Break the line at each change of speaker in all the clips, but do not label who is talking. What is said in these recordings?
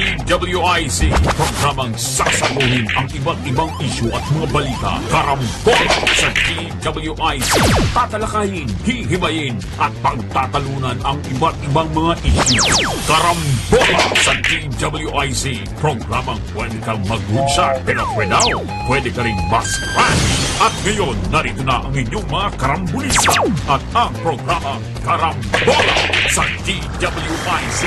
DWIZ, programang sasaguhin ang iba't ibang isyu at mga balita. Karambola sa DWIZ. Tatalakayin, hihimayin at pagtatalunan ang iba't ibang mga isyu. Karambola sa DWIZ, programang pwede kang mag-good pero now, pwede ka rin mas-crash. At ngayon, narito na ang inyong mga karambulista at ang programa Karambola sa DWIZ.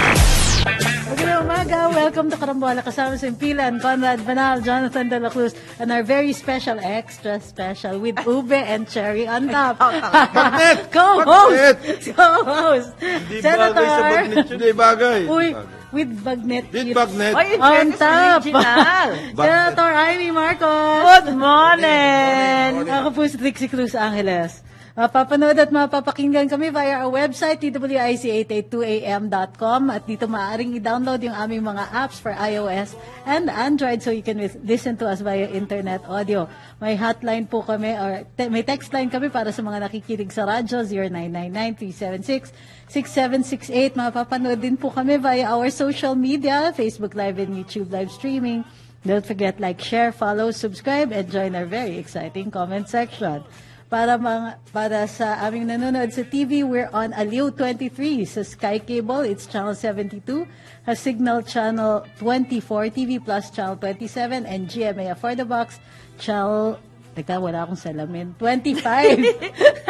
Magandang umaga. Welcome to Karambola. Kasama sa Impilan, Conrad Banal, Jonathan De La Cruz, and our very special, extra special, with Ube and Cherry on top. Co-host! Co-host! Senator!
Hindi bagay.
Uy, with Bagnet.
With Bagnet.
Oy,
On top!
original.
Senator Amy Marcos!
Good morning.
Ako po si Trixie Cruz Angeles. Mapapanood at mapapakinggan kami via our website, twic882am.com, at dito maaaring i-download yung aming mga apps for iOS and Android so you can listen to us via internet audio. May hotline po kami, or may text line kami para sa mga nakikinig sa radyo, 0999-376-6768. Mapapanood din po kami via our social media, Facebook Live and YouTube Live streaming. Don't forget, like, share, follow, subscribe, and join our very exciting comment section. Para sa aming nanonood sa TV, we're on Aliw 23 sa Sky Cable. It's channel 72. Has Signal channel 24, TV Plus channel 27, and GMA For the Box channel, teka, wala akong salamin, 25.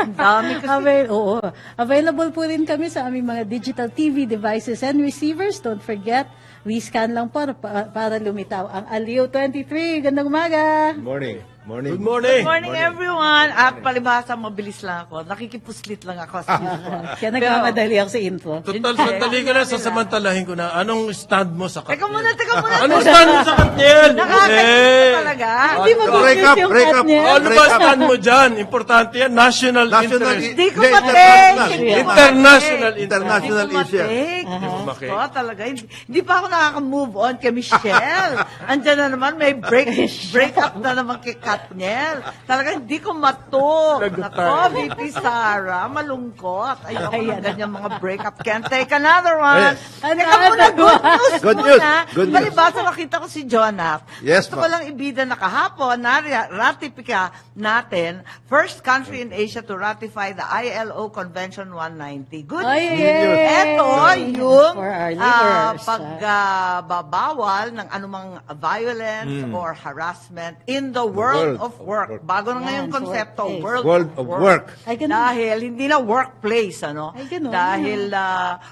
Ang dami kasi.
Oo. Available po rin kami sa aming mga digital TV devices and receivers. Don't forget, we-scan lang po para lumitaw ang Aliw 23. Gandang umaga!
Morning. Morning.
Good morning.
Good morning, everyone. At palibhasa, mabilis lang ako. Nakikipuslit lang ako sa
Kaya nagmamadali ako sa intro.
Total, sandali ka na, sasamantalahin ko na. Anong stand mo sa
Teka
Katniel?
muna, teka muna.
Anong stand mo sa Katniel?
Nakakainis talaga.
Hindi mag-focus yung
break up.
cut niya.
Ano ba stand mo dyan? Importante yan. National interest.
Hindi ko
Hindi,
matik.
International
International issue.
Hindi ko
Okay.
matik. Talaga. Hindi pa ako nakaka-move on kay Michelle. Andiyan na naman, may break up na naman kay Katniel. Talaga hindi ko matok. Nako, VP Sara, malungkot. Ayoko ng ganyan mga break-up. Can't take another one. Teka muna, good news
Good
muna.
news, good news.
Palibasa nakita ko si Jonah.
Yes,
Gusto ko lang ibida na kahapon, ratifika natin, first country in Asia to ratify the ILO Convention 190. Good
Ay,
news.
yay!
Ito yung
For our laborers.
pagbabawal ng anumang violence or harassment in the world of work. Bago na ngayong
Yan,
konsepto,
workplace.
World of work.
Ay, ganun.
dahil hindi na workplace, ano?
Ay, ganun.
Dahil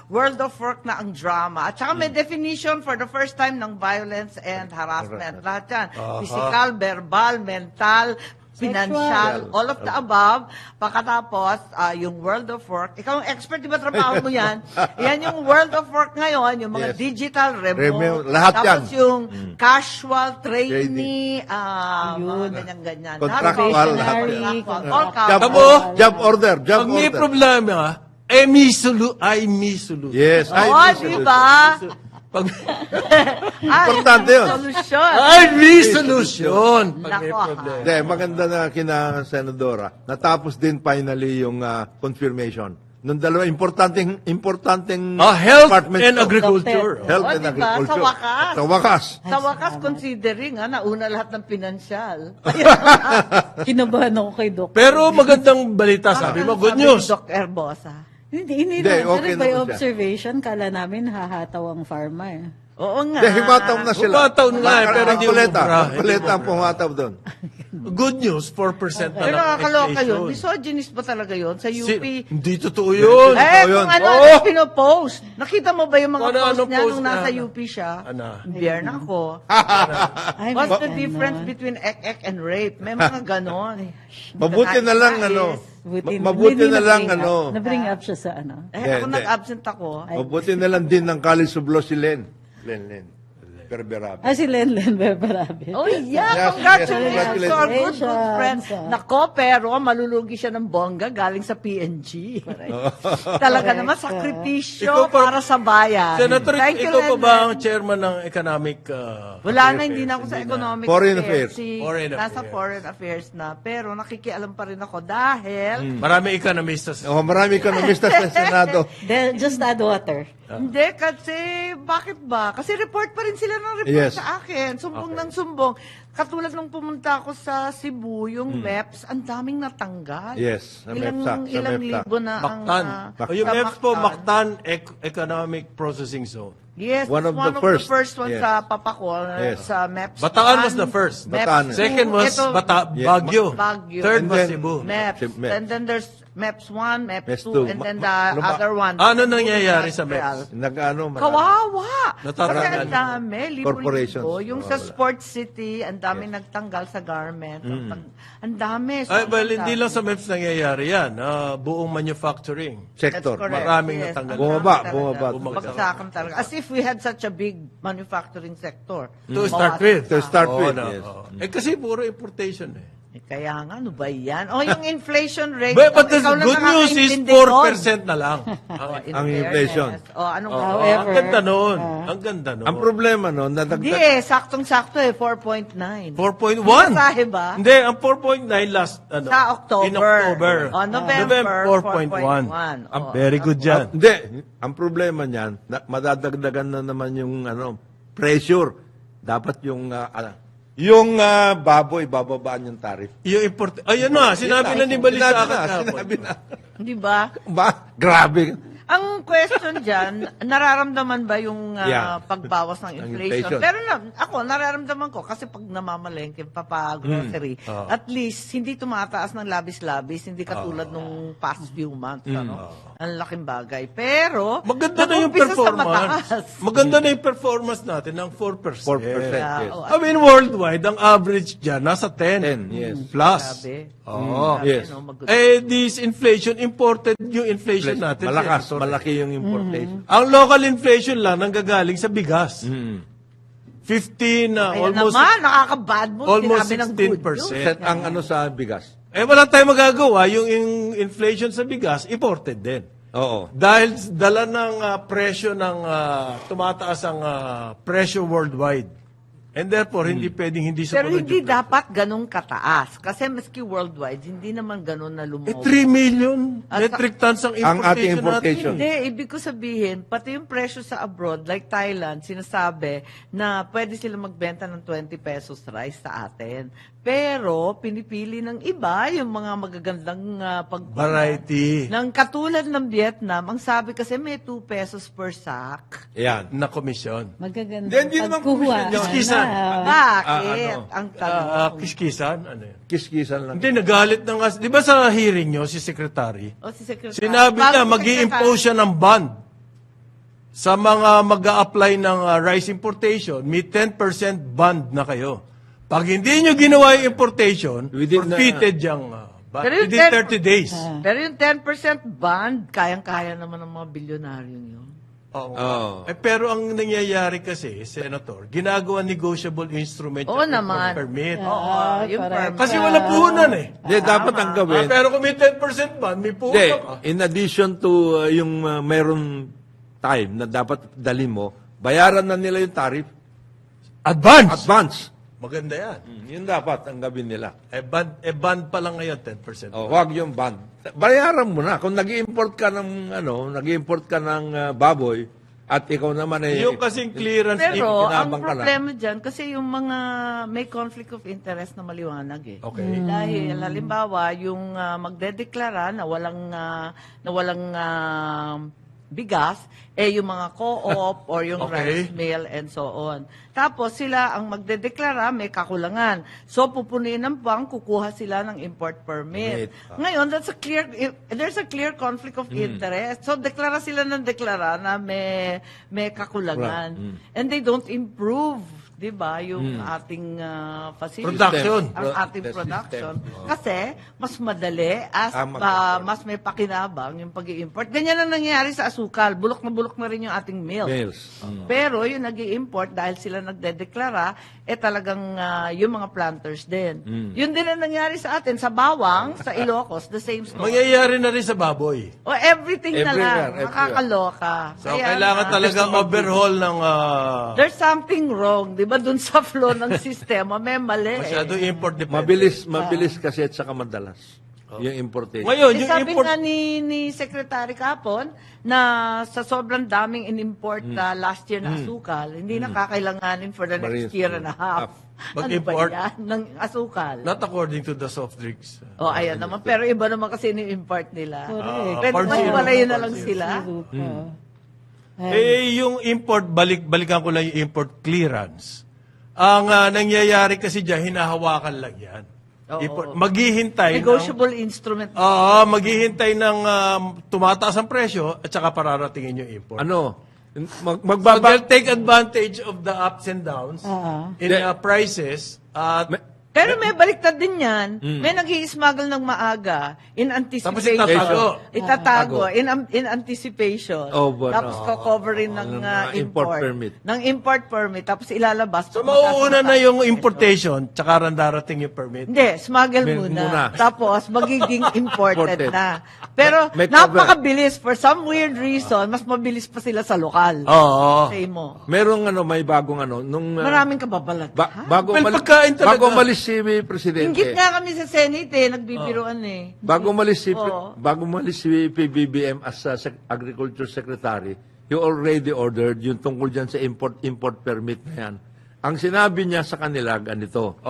world of work na ang drama. At saka may definition for the first time ng violence and harassment. Lahat yan. Physical, verbal, mental, financial, all of the above. Pagkatapos, yung world of work. Ikaw ang expert, di ba trabaho mo yan? Yan yung world of work ngayon, yung mga
Yes.
digital, remote.
Remote, lahat
Tapos
yan.
yung casual, trainee, mga ganyan-ganyan.
Contractual,
Lahat.
lahat yan.
Contractual, all
Job,
covered.
job order. Job
Pag may
order.
problema, may solution.
Yes.
Oo, di ba?
Pag
Importante yun.
Solusyon.
may solution. Pag may
Nako, ha.
problema.
Hindi, maganda na kina Senadora. Natapos din finally yung confirmation. Nung dalawa, importanteng
Health
departments
and
to.
agriculture.
Health
Oh,
and
diba?
agriculture.
Sa wakas.
Sa wakas.
Sa wakas, considering, nauna lahat ng pinansyal.
Kinabahan ako kay Doc.
Pero magandang balita, sabi mo, good news.
Doc Herbosa.
Hindi
Hindi,
naman.
okay
Pero by
naman siya.
observation, kala namin hahataw ang farmer.
Oo nga.
Hindi, himataw na sila.
Humataw na eh, pero hindi
Kuleta.
umubra.
Kuleta ang pumataw doon.
Good news, 4% na
Pero
lang
nakakaloka yun.
inflation.
Misogynist ba talaga yun? Sa UP?
Hindi totoo yun.
yun.
Kung ano
Oo.
pinopost. Nakita mo ba yung mga
Ano,
post
anong
niya
post
nung nasa
niya?
UP siya?
Ano?
Biyern ako.
Ay,
What's
may
the difference
ganon.
between ek and rape? May mga ganon.
Mabuti na lang, ano. Mabuti
Hindi
na lang,
na-bring
ano.
up. Na-bring up siya sa ano.
Ako
Hindi.
nag-absent ako.
Mabuti na lang din ng College of Law si Len. Len. Berberabe.
Si Lenlen Berberabe.
Oh, yeah.
Yes,
Congratulations
yes,
to our good, good
congratulations.
friend. Nako, pero malulugi siya ng bongga galing sa PNG. Talaga naman, sakripisyo
Ikaw pa-
para sa bayan.
Senator,
Thank you,
ikaw pa ba
Lenlen.
ang chairman ng economic
Wala na,
affairs?
hindi na ako sa economic
Foreign affairs.
Foreign
Nasa
affairs.
foreign affairs na. Pero nakikialam pa rin ako dahil
Marami economistas.
Marami ekonomista sa Senado.
Just add water.
hindi kasi, bakit ba? Kasi report pa rin sila ng report
Yes.
sa akin. Sumbong ng sumbong. Katulad nung pumunta ako sa Cebu, yung MEPS, ang daming natanggal.
Yes, sa
Ilang,
MEPSA, sa
ilang
MEPSA.
libo na
Mactan.
ang...
O yung
sa
MEPS po,
Mactan.
Mactan Economic Processing Zone.
Yes,
One
it's
of
one
the
of the
first.
first one
Yes.
sa Papakol,
Yes.
sa MEPS.
Bataan was
1,
the first.
MEPS
Bataan.
2,
Second was
ito,
Yeah.
Baguio.
Baguio.
Third
And
was
then-
Cebu.
MEPS.
MEPS.
And then there's MEPS 1, MEPS
MEPS
2,
2.
and then the
Luma-
other one.
Ano nangyayari sa
Industrial.
MEPS?
Nag-ano, marami.
Kawawa!
Natatanggal.
Kasi ang dami,
Corporations.
libo-libo. Yung sa Sports City, ang dami nagtanggal sa garment. Ang dami.
Ay, well,
sobrang
hindi
dami.
lang sa MEPS nangyayari yan. Buong manufacturing.
Sector.
That's correct.
Maraming
Yes.
natanggal.
Bumaba,
Talaga.
bumaba.
Bumagsakan talaga. As if we had such a big manufacturing sector.
To start with.
To start
Oo,
with,
no,
yes.
oo. Kasi puro importation eh.
Kaya nga, ano ba yan? O, yung inflation rate.
But the
ikaw lang
good news is
nakakaintindi nun.
4% na lang.
In
Ang
fairness.
inflation.
O, anong
Ang ganda noon. Ang ganda noon.
Ang problema no,
Hindi
nadagdag.
saktong-sakto 4.9.
4.1.
Masahe ba?
Hindi, ang 4.9 last,
Sa October.
In October.
O, November,
4.1.
4.1. O,
Very good dyan.
Hindi, ang problema niyan, madadagdagan na naman yung pressure. Dapat yung baboy bababaan yung tarif.
Yung import... Ayun na, sinabi na ni Balisa
Sinabi na.
Di ba?
Grabe.
Ang question dyan, nararamdaman ba yung
Yeah.
pagbawas ng
Ang
inflation?
inflation.
Pero ako, nararamdaman ko kasi pag namamalengke, papa-grocery, at least hindi tumataas ng labis-labis, hindi katulad nung past few months. Ano? Ang laking bagay. Pero,
Maganda na yung
nag-umpisa sa
performance.
mataas.
Maganda na yung performance natin ng 4%.
4%,
Yeah,
yes.
oh,
I mean, worldwide, ang average dyan, nasa 10.
10, yes.
Plus.
Grabe.
Oo.
Yes.
This inflation, imported yung inflation natin.
Malakas,
Senator.
malaki yung importation.
Ang local inflation lang nanggagaling sa bigas. 15,
Kaya
almost,
naman, nakaka-bad mood.
almost
Sinabi ng good
16%.
news.
Set ang sa bigas.
wala tayong magagawa. Yung inflation sa bigas, imported din.
Oo.
Dahil dala ng presyo ng tumataas ang presyo worldwide. And therefore, hindi pwedeng hindi sa
Pero hindi dapat ganun kataas. Kasi maski worldwide, hindi naman ganun na lumaw.
3 million metric tons ang importation,
Ang ating importation.
natin.
Hindi, ibig ko sabihin, pati yung presyo sa abroad, like Thailand, sinasabi na pwede sila magbenta ng 20 pesos rice sa atin. Pero, pinipili ng iba yung mga magagandang
Variety
Ng katulad ng Vietnam, ang sabi kasi may 2 pesos per sack.
Yan.
na komisyon.
Magaganda.
Hindi naman
pagkuha.
commission yun.
Kiskisan.
Bakit? Ang tanong.
Kiskisan? Ano yun?
Kiskisan lang.
Hindi, nagalit na nga. Di ba sa hearing nyo, si Secretary,
O si Secretary.
sinabi niya,
Bago
mag-i-impose siya ng ban sa mga mag-a-apply ng rice importation. May 10% ban na kayo. Pag hindi nyo ginawa yung importation,
Within na-
forfeited yung ban.
Pero yung
Within
10
30 days.
Pero yung 10% bond, kayang-kaya naman ng mga bilyonaryo yun.
Oo.
Oo.
Pero ang nangyayari kasi, Senator, ginagawa negotiable instrument
Oo
yung
naman.
permit.
Oo, yung
correct.
permit.
Kasi wala puhunan eh.
Hindi, dapat ang gawin.
Pero kung may 10% ban, may
Hindi,
puhunan ka.
in addition to yung mayroon time na dapat dali mo, bayaran na nila yung tarif.
Advance!
Advance.
Maganda yan.
Yun dapat ang gawin nila.
Ban pa lang ngayon, 10%.
Huwag yung ban. Bayaran mo na. Kung nag-import ka ng baboy, at ikaw naman ay
Yung kasing clearance,
Pero, ang
kinabang ka na.
problema dyan, kasi yung mga may conflict of interest na maliwanag eh.
Okay.
Dahil, halimbawa, yung magdedeklara na walang bigas, yung mga co-op or yung
Okay.
rice mill and so on. Tapos sila ang magdedeklara, may kakulangan. So pupunin ng bank, kukuha sila ng import permit. Ngayon, there's a clear conflict of interest. So deklara sila ng deklara na may kakulangan. And they don't improve 'di ba, yung ating facility,
Production.
ang ating
The
production.
system.
Kasi mas madali as mas may pakinabang yung pag-i-import. Ganyan ang nangyayari sa asukal. Bulok na rin yung ating milk. Pero yung nag-i-import dahil sila nagdedeklara, talagang yung mga planters din. Yun din ang nangyari sa atin sa bawang, sa Ilocos, the same story.
Mangyayari na rin sa baboy.
O everything na lang.
Everywhere.
Nakakaloka.
So,
Kaya
kailangan
nga,
talaga overhaul ng
there's something wrong, di ba? Dun sa flow ng sistema, may mali.
masyado import dependent.
Mabilis kasi at saka madalas. Yung importation.
Ngayon, yung
Sabi
import...
nga ni Secretary Capon na sa sobrang daming in-import last year na asukal, hindi na kakailanganin for the next
Maris,
year and a half. Ano ba
Mag-import?
yan? Ng asukal.
Not according to the soft drinks.
Ayan naman. Pero iba naman kasi ni-import nila.
Correct.
Pwede
Corn
ba
syrup.
hiwalayin na
Corn
lang
syrup.
sila?
Yung import, balikan ko lang yung import clearance. Ang nangyayari kasi dyan, hinahawakan lang yan.
Oo.
Maghihintay
Negotiable instrument.
maghihintay ng tumataas ang presyo at saka pararatingin yung import.
Ano?
So
Magbaba...
they'll take advantage of the ups and downs in prices at
Pero may baliktad din yan. May nag-i-smuggle ng maaga in anticipation.
Tapos
Itatago. In anticipation. Tapos coverin ng
import
import.
permit.
Ng import permit. Tapos ilalabas.
so mauuna na yung importation tsaka darating yung permit.
Hindi, smuggle
Muna.
muna. Tapos magiging imported
Imported.
na. Pero
May cover.
napakabilis. For some weird reason, mas mabilis pa sila sa lokal.
Oo.
Say mo.
Merong may bagong nung...
Maraming kababalat.
bago,
Well, pagkain talaga.
bago umalis si Presidente.
Ingit nga kami sa Senate nagbibiruan
Bago umalis
Oo.
si PBBM as Agriculture Secretary, he already ordered yung tungkol dyan sa import permit na yan. Ang sinabi niya sa kanila, ganito,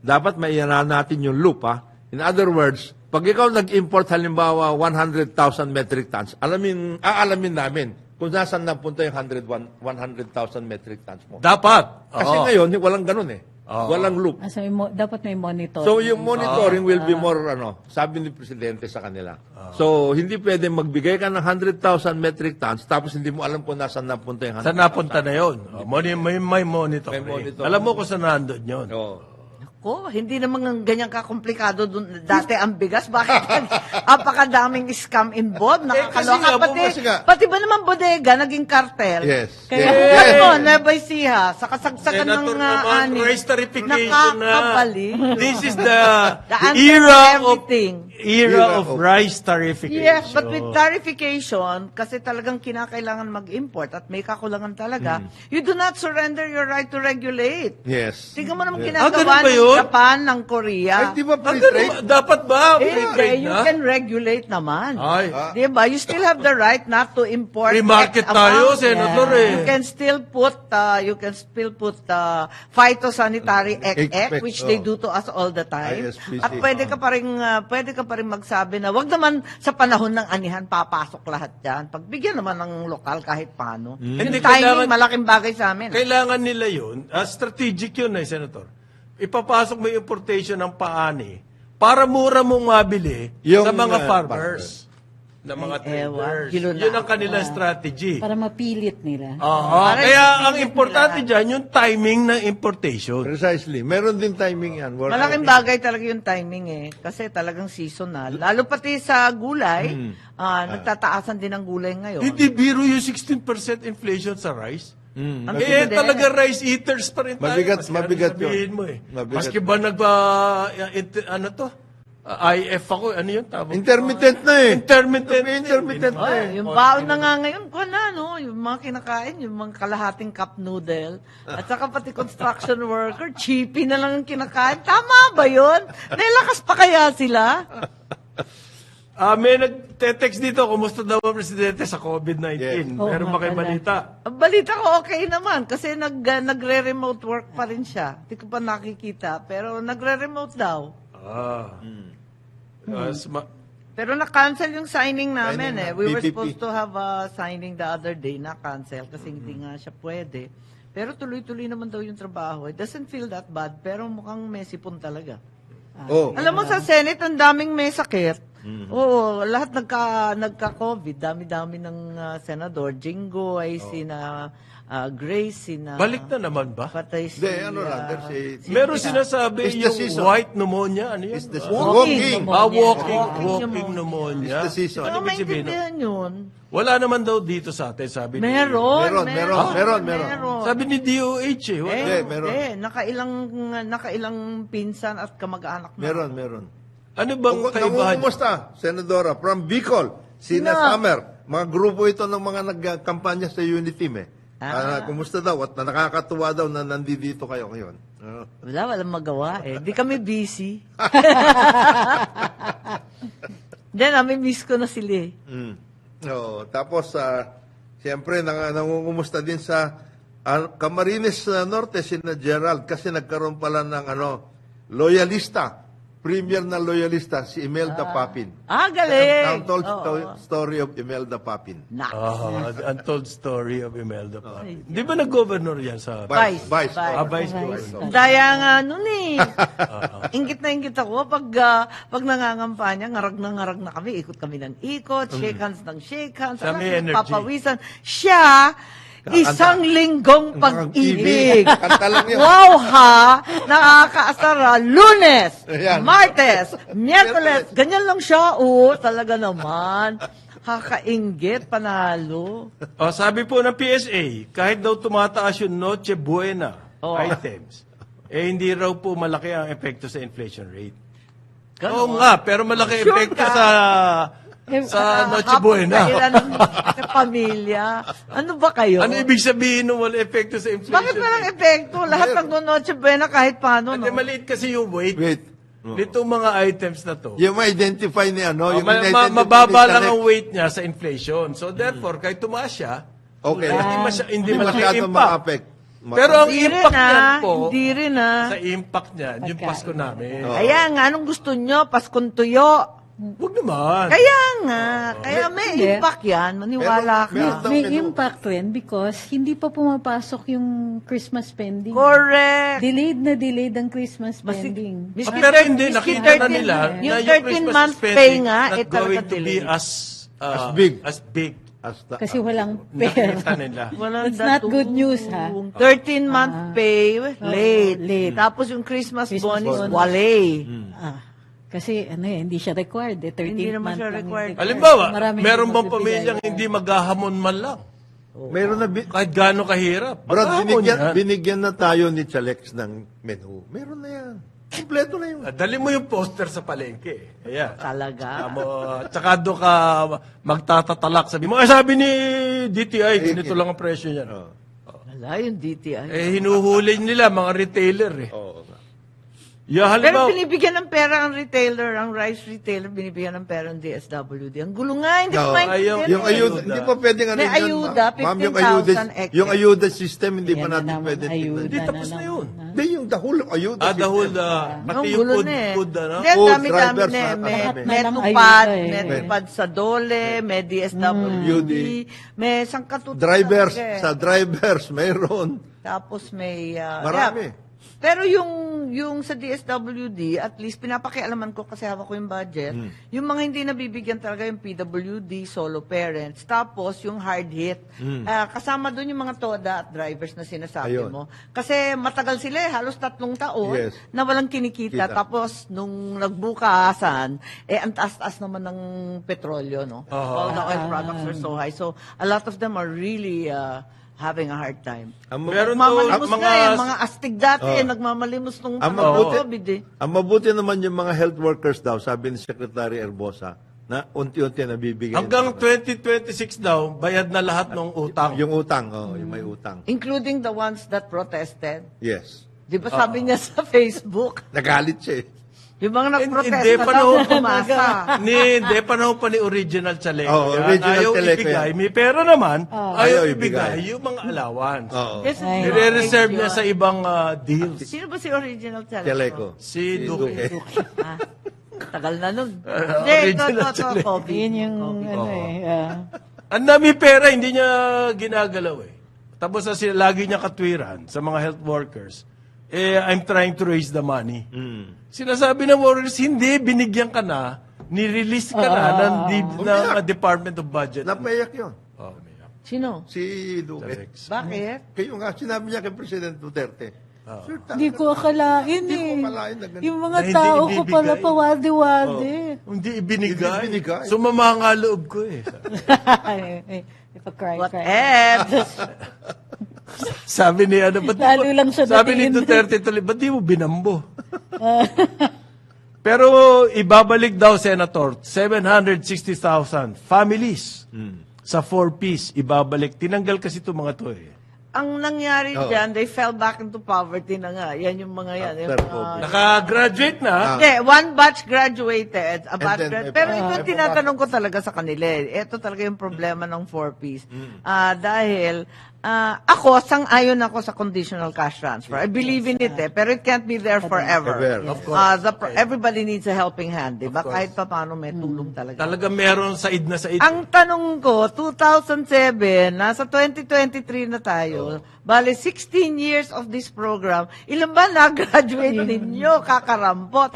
dapat maiyanan natin yung loop, ha? In other words, pag ikaw nag-import halimbawa 100,000 metric tons, aalamin namin kung saan napunta yung 100,000 metric tons mo.
Dapat.
Kasi ngayon, walang ganun Walang loop.
So, dapat may monitor.
So, yung monitoring will be more, sabi ni Presidente sa kanila. So, hindi pwede magbigay ka ng 100,000 metric tons tapos hindi mo alam kung nasaan napunta yung 100,000.
Saan napunta na yun? May monitor.
May monitor.
Alam mo kung saan nandun yun.
Hindi naman ganyan kakomplikado dun. Dati ang bigas. Bakit? Apakadaming scam involved. Nakakaloka. Pati ba naman bodega, naging kartel?
Yes.
Kaya Nueva Ecija, sa kasagsagan
Senator
ng
naman,
ani.
rice tarification na.
Nakakabali.
This is the
answer to everything.
era of rice tarification.
Yes, but with tarification, kasi talagang kinakailangan mag-import at may kakulangan talaga, you do not surrender your right to regulate.
Yes.
Tingnan mo naman
Yes.
ginagawa
ganun ba
ng
yun?
Japan, ng Korea.
Ay, di ba free
Ganun
trade?
ba? Dapat ba? Free
Hindi,
trade
you
na?
can regulate naman.
Ay.
Di ba? You still have the right not to import.
Free market
X
tayo,
amount.
Senator
You can still put phytosanitary XX, which they do to us all the time.
ISPC.
At pwede ka pa rin magsabi na wag naman sa panahon ng anihan papasok lahat 'yan. Pagbigyan naman ng lokal kahit paano.
Hindi,
Yung timing
kailangan-
malaking bagay sa amin.
Kailangan nila yun. Strategic yun Senator. Ipapasok mo yung importation ng paani para mura mong mabili
Yung,
sa mga
farmers.
farmers. Na mga
Ay, ewan.
traders.
Gilo na
Yun ang
ako.
kanilang strategy.
Para mapilit nila.
Para
Kaya ang
ipipilit
importante
nila.
dyan, yung timing ng importation.
Precisely. Meron din timing yan.
Malaking bagay talaga yung timing kasi talagang seasonal. Lalo pati sa gulay, nagtataasan din ang gulay ngayon.
Hindi biro yung 16% inflation sa rice.
Ang
Eh,
tindi.
talaga rice eaters pa rin tayo.
Mabigat
Sabihin
yun.
mo
Mabigat
Maski ba IF ako, ano yun tawag?
Intermittent na
Intermittent.
Yung baon na nga ngayon, yung mga kinakain, yung mga kalahating cup noodle, at saka pati construction worker, cheapy na lang ang kinakain. Tama ba yun? Nailakas pa kaya sila?
May nagte-text dito, kumusta daw ang presidente sa COVID-19?
Yes.
Meron ba kayo
pala.
balita?
Ang balita ko okay naman kasi nagre-remote work pa rin siya. Hindi ko pa nakikita, pero nagre-remote daw. Pero na-cancel yung signing namin We were
PPP.
supposed to have a signing the other day, na-cancel kasi hindi nga siya pwede. Pero tuloy-tuloy naman daw yung trabaho. It doesn't feel that bad, pero mukhang may sipon talaga.
Oh.
Alam mo sa Senate, ang daming may sakit. Oo, lahat nagka-COVID. Dami-dami ng senador. Jinggoy, sina Grace, sina...
Balik na naman ba?
Patay si...
Hindi, ano lang, there's a...
Meron sinasabi
It's the
yung
season.
white pneumonia. Ano yun?
It's the
Walking.
Walking pneumonia.
It's the season.
Ano
Ano ibig sabihin?
maintindihan yun?
Wala naman daw dito sa atin, sabi ni...
Meron.
Sabi ni DOH eh. Wala.
Hindi, meron.
Nakailang pinsan at kamag-anak na.
Meron.
Ano bang kaibahan?
Kumusta, Senadora? From Bicol, Sina
Sino?
Summer. Mga grupo ito ng mga nagkampanya sa Unity Team eh. Kumusta daw? At nakakatuwa daw na nandito kayo ngayon.
Walang magawa eh. Di kami busy. Then, miss ko na sila eh.
Tapos, siyempre, nangungumusta din sa Camarines Norte, sina Gerald, kasi nagkaroon pala ng loyalista, premier na loyalista, si Imelda Papin.
Galing!
Untold story of Imelda Papin.
Untold story of Imelda Papin. Di ba nag-governor yan sa...
Vice.
Vice.
Vice governor.
Daya nga nun eh. Ingit na ingit ako pag nangangampanya, ngarag na kami, ikot kami ng ikot, shake hands ng shake hands,
Sa may energy.
papawisan. Siya, isang linggong pag-ibig.
Kanta lang yun.
Wow ha! Nakakaasara. Lunes,
Ayan.
Martes, Miyerkules. Ganyan lang siya. Talaga naman. Kakainggit, panalo.
Sabi po ng PSA, kahit daw tumataas yung Noche Buena items, hindi raw po malaki ang epekto sa inflation rate. Oo nga, pero malaki
Sure
epekto
ka?
sa Noche Buena.
Sa pamilya. Ano ba kayo?
Ano ibig sabihin nung wala epekto sa inflation
Bakit walang
rate?
epekto? Lahat ng Noche Buena kahit paano,
Hindi,
no?
maliit kasi yung weight.
Wait.
Nitong mga items na to.
Yung ma-identify ni yung
Mababa lang ang weight niya sa inflation. So therefore, kahit tumaas siya,
Okay.
hindi
Hindi
malaki
masyado
impact.
ma-affect.
Pero ang
Hindi rin
impact niyan po,
Hindi rin
sa impact niyan, yung Pasko namin.
Ayan nga, anong gusto nyo? Paskong tuyo.
Huwag naman.
Kaya nga. Kaya may
Hindi.
impact yan. Maniwala ka.
Meron daw
May
menu.
impact rin because hindi pa pumapasok yung Christmas spending.
Correct.
Delayed ang Christmas spending.
Miski
Pero hindi,
miski
nakita na
13
nila na
yung
yung
13
Christmas
months
spending
pay nga,
not
talaga
going to be
delayed.
As big.
As big.
Kasi walang
Nakita
pera.
nila.
Walang
It's not
datong.
good news, ha?
13-month pay, late.
late.
Tapos yung Christmas bonus,
bonus.
wale.
Kasi hindi siya required. 13
Hindi naman
month
siya
lang
required.
yung
Halimbawa,
Marami
meron
hindi
bang
magbibigay.
pamilyang hindi maghahamon man lang?
Meron na,
Kahit gaano kahirap.
Brad,
Maghahamon yan.
binigyan na tayo ni Chalex ng menu. Meron na yan. Kompleto na yun.
Dali mo yung poster sa palengke. Ayan.
Talaga.
Tsaka doon ka magtatatalak. Sabi mo, sabi ni DTI, ganito lang ang presyo niyan.
Wala yung DTI.
Hinuhuli nila mga retailer eh.
Oo.
Yeah, halimbawa,
Pero binibigyan ng pera ang retailer, ang rice retailer, binibigyan ng pera ng DSWD. Ang gulo nga, hindi ko
No,
maintindihan.
Yung ayuda,
Ayuda.
hindi pa pwedeng
May
yun,
ayuda,
ma'am, yung
15,000
ayuda,
extra.
yung ayuda system, hindi
Yan
pa
na
natin
naman,
pwede tingnan.
ayuda
Hindi, tapos na yun.
Hindi, yung the whole ayuda
the
system.
whole, pati
Ang
yung
gulo
food,
na eh.
food, ano?
Hindi,
Food,
dami-dami
drivers,
na eh.
lahat
May
ng
tupad,
ayuda eh.
may tupad sa Dole, may DSWD, may sangkatuto.
Drivers,
talaga eh.
sa drivers, mayroon.
Tapos may...
Marami.
Pero yung sa DSWD, at least pinapakialaman ko kasi hawak ko yung budget, yung mga hindi nabibigyan talaga yung PWD, solo parents, tapos yung hard hit. Kasama doon yung mga TODA at drivers na sinasabi
Ayun.
mo. Kasi matagal sila halos 3 taon
Yes.
na walang kinikita.
Kita.
Tapos nung nagbukasan, ang taas-taas naman ng petrolyo, no? All the oil products are so high. So a lot of them are really having a hard time.
Meron daw
Nagmamalimos nga eh, mga astig dati nagmamalimos nung
Ang
COVID eh.
Ang mabuti naman yung mga health workers daw, sabi ni Secretary Erbosa, na unti-unti nabibigay.
Hanggang 2026 daw, bayad na lahat ng utang.
Yung utang, yung may utang.
Including the ones that protested.
Yes.
Di ba sabi niya sa Facebook?
Nagalit siya eh.
Yung mga
Hindi,
nagprotesta daw
panahon
pumasa.
Hindi, panahon pa ni Original Chaleco.
Oo,
Yan,
Original
ayaw
Chaleco
ibigay.
yan.
May pera naman, ayaw
Ayaw
ibigay
ibigay.
yung mga allowance.
Oo.
Yes,
Nire-reserve niya sa ibang deals.
Sino ba si Original Chaleco?
Chaleco.
Si Duque.
Ah, tagal na nun.
Original
Hindi, COVID.
Yun yung
Ang dami pera, hindi niya ginagalaw eh. Tapos na sila, lagi niya katwiran sa mga health workers. I'm trying to raise the money. Sinasabi ng workers, hindi, binigyan ka na Nirelease ka na ng Department of Budget.
Napaiyak yun.
Oh,
Sino?
Si Duque.
Bakit?
Kayo nga, sinabi niya kay President Duterte. Sir,
Hindi ko akalain
Hindi ko
eh.
akalain na ganun.
Yung mga
Na hindi
tao ko
ibibigay.
pala pawadi-wadi.
Hindi ibinigay.
Hindi ibinigay.
Sumama nga loob ko eh.
Ipa-cry.
What else?
Sabi ni ano, ba't di
Lalo
mo-
lang siya
sabi ni
natingin.
Duterte tuloy, ba't di mo binambo? Pero ibabalik daw, Senator, 760,000 families sa 4Ps, ibabalik. Tinanggal kasi itong mga to eh.
Ang nangyari dyan, they fell back into poverty na nga. Yan yung mga yan. Yung
After
mga,
COVID.
Naka-graduate na.
Hindi, one batch graduated. A batch
then,
pero
may
ito
pa-
tinatanong ko talaga sa kanila. Ito talaga yung problema ng 4Ps. Dahil ako, sang-ayon ako sa conditional cash transfer. I believe in it pero it can't be there forever.
Of course.
Everybody needs a helping hand, di ba? Kahit pa paano may tulong talaga.
Talaga meron said na said.
Ang tanong ko, 2007, nasa 2023 na tayo, bale 16 years of this program, ilan ba na-graduate ninyo, kakarampot?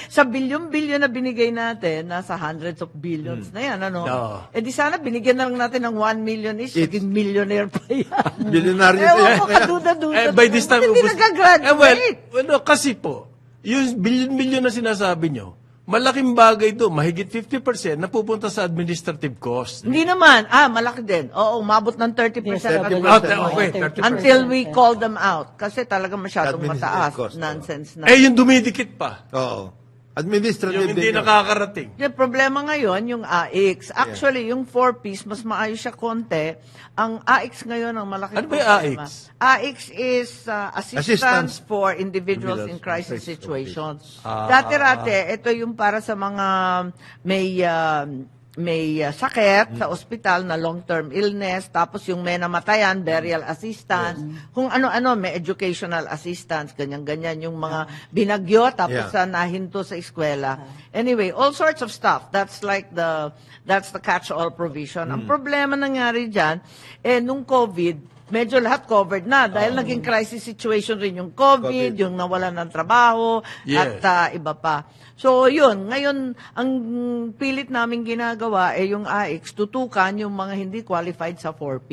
Sa bilyon-bilyon na binigay natin, nasa hundreds of billions na yan, ano?
Oo.
Di sana binigyan na lang natin ng 1 million each, naging millionaire pa yan.
Bilyonaryo
Ewan ko, kaduda-duda.
By this time,
Ba't hindi
ubus-
nagagraduate?
kasi po, yung billion-billion na sinasabi nyo, malaking bagay to, mahigit 50% na pupunta sa administrative cost.
Hindi naman. Malaki din. Oo, umabot ng 30%.
30%.
Okay, 30%.
Until we call them out. Kasi talaga masyadong
Administrative
mataas.
cost,
Nonsense na.
Eh, yung dumidikit pa.
Oo. Administrative
Yung hindi
din yun.
nakakarating.
Yung problema ngayon, yung AX. Actually, yung 4Ps, mas maayos siya konti. Ang AX ngayon, ang malaking
Ano ba yung
problema.
AX?
AX is assistance
Assistance
for individuals in
in
crisis
crisis
situations. Dati-rati, ito yung para sa mga may sakit sa ospital na long-term illness, tapos yung may namatayan, burial assistance, kung ano-ano, may educational assistance, ganyan-ganyan, yung mga binagyo, tapos nahinto sa eskwela. Anyway, all sorts of stuff. That's the catch-all provision. Ang problema nangyari dyan, nung COVID, medyo lahat covered na dahil naging crisis situation rin yung COVID. Yung nawalan ng trabaho,
Yes.
at iba pa. So, yun. Ngayon, ang pilit namin ginagawa yung AX, tutukan yung mga hindi qualified sa 4P.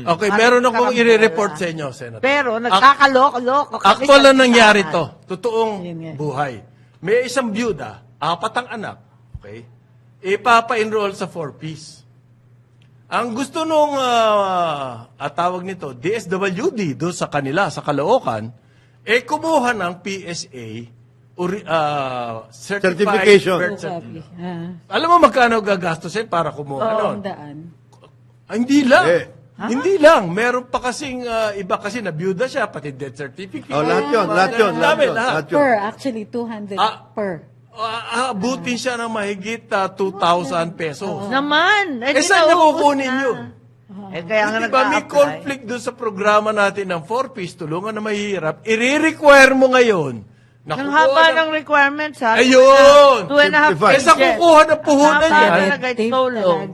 Okay, meron akong i-report sa inyo, Senator.
Pero, nagkakaloko-loko. kami
Actual
sa
lang nangyari
listahan.
to. Totoong
Yun nga.
buhay. May isang byuda, 4 ang anak, okay? Ipapa-enroll sa 4Ps. Ang gusto nung tawag nito, DSWD, doon sa kanila, sa Caloocan, kumuha ng PSA certified
Certification.
birth certificate. Alam mo magkano gagastusin para kumuha nun? Hindi lang. Hindi lang. Meron pa kasing iba kasi na byuda siya, pati death certificate.
Lahat yun.
Lahat.
Per, actually, 200 per.
Abutin siya ng mahigit 2,000 pesos.
Naman.
Saan niya
naubos
kukunin
na.
yun?
Kaya nga
Hindi ba may
nag-a-apply.
conflict doon sa programa natin ng 4Ps, tulungan na mahihirap, i-require mo ngayon.
Ang haba ng requirements, ha?
Ayun!
55.
2.5 pages.
Kesa kukuha ng puhunan
Haba
yan.
talaga, it's so long.